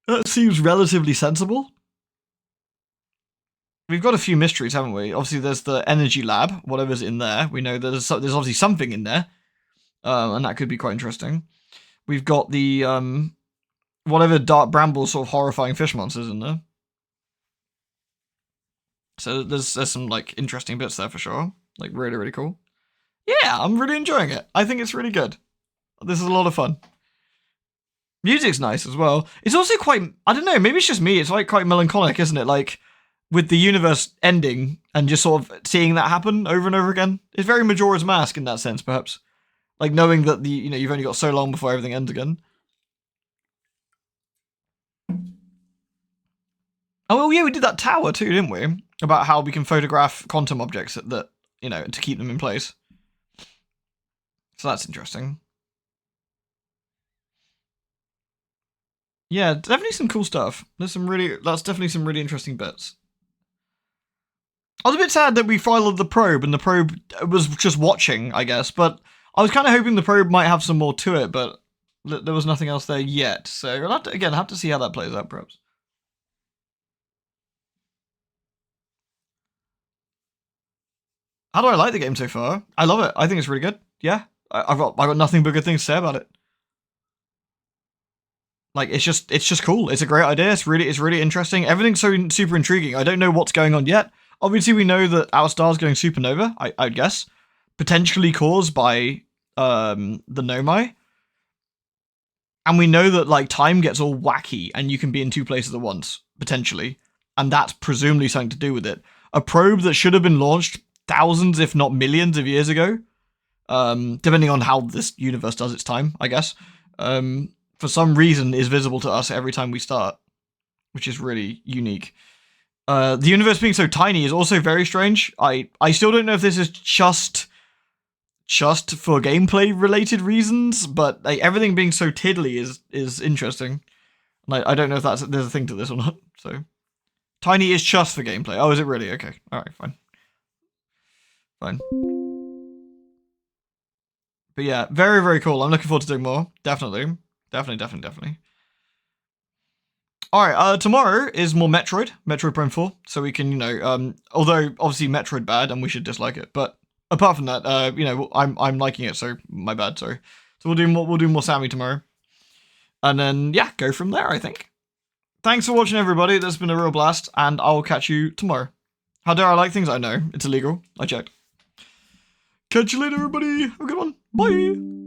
That seems relatively sensible. We've got a few mysteries, haven't we? Obviously, there's the energy lab, whatever's in there. We know there's obviously something in there, and that could be quite interesting. We've got the whatever dark bramble sort of horrifying fish monsters in there. So there's some, like, interesting bits there for sure. Like, really, really cool. Yeah, I'm really enjoying it. I think it's really good. This is a lot of fun. Music's nice as well. It's also quite, I don't know, maybe it's just me. It's, like, quite melancholic, isn't it? Like, with the universe ending and just sort of seeing that happen over and over again. It's very Majora's Mask in that sense, perhaps. Like, knowing that you've only got so long before everything ends again. Oh, well, yeah, we did that tower too, didn't we? About how we can photograph quantum objects that, you know, to keep them in place. So that's interesting. Yeah, definitely some cool stuff. That's definitely some really interesting bits. I was a bit sad that we followed the probe and the probe was just watching, I guess, but I was kind of hoping the probe might have some more to it, but there was nothing else there yet. So I'll have to see how that plays out, perhaps. How do I like the game so far? I love it. I think it's really good. Yeah, I've got nothing but good things to say about it. Like, it's just cool. It's a great idea. It's really interesting. Everything's so super intriguing. I don't know what's going on yet. Obviously, we know that our star's going supernova, I would guess. Potentially caused by the Nomai. And we know that, like, time gets all wacky and you can be in two places at once, potentially. And that's presumably something to do with it. A probe that should have been launched thousands, if not millions of years ago, depending on how this universe does its time, I guess, for some reason is visible to us every time we start, which is really unique. The universe being so tiny is also very strange. I still don't know if this is just for gameplay related reasons, but, like, everything being so tiddly is interesting. Like, I don't know if there's a thing to this or not. So tiny is just for gameplay. Oh, is it really? Okay. All right, fine. But yeah, very, very cool. I'm looking forward to doing more. Definitely. Alright, tomorrow is more Metroid Prime 4, so we can, although obviously Metroid bad and we should dislike it, but apart from that, I'm liking it, so my bad, sorry. So we'll do more Sammy tomorrow. And then, yeah, go from there, I think. Thanks for watching, everybody. That's been a real blast, and I'll catch you tomorrow. How dare I like things? I know. It's illegal. I checked. Catch you later, everybody. Have a good one. Bye.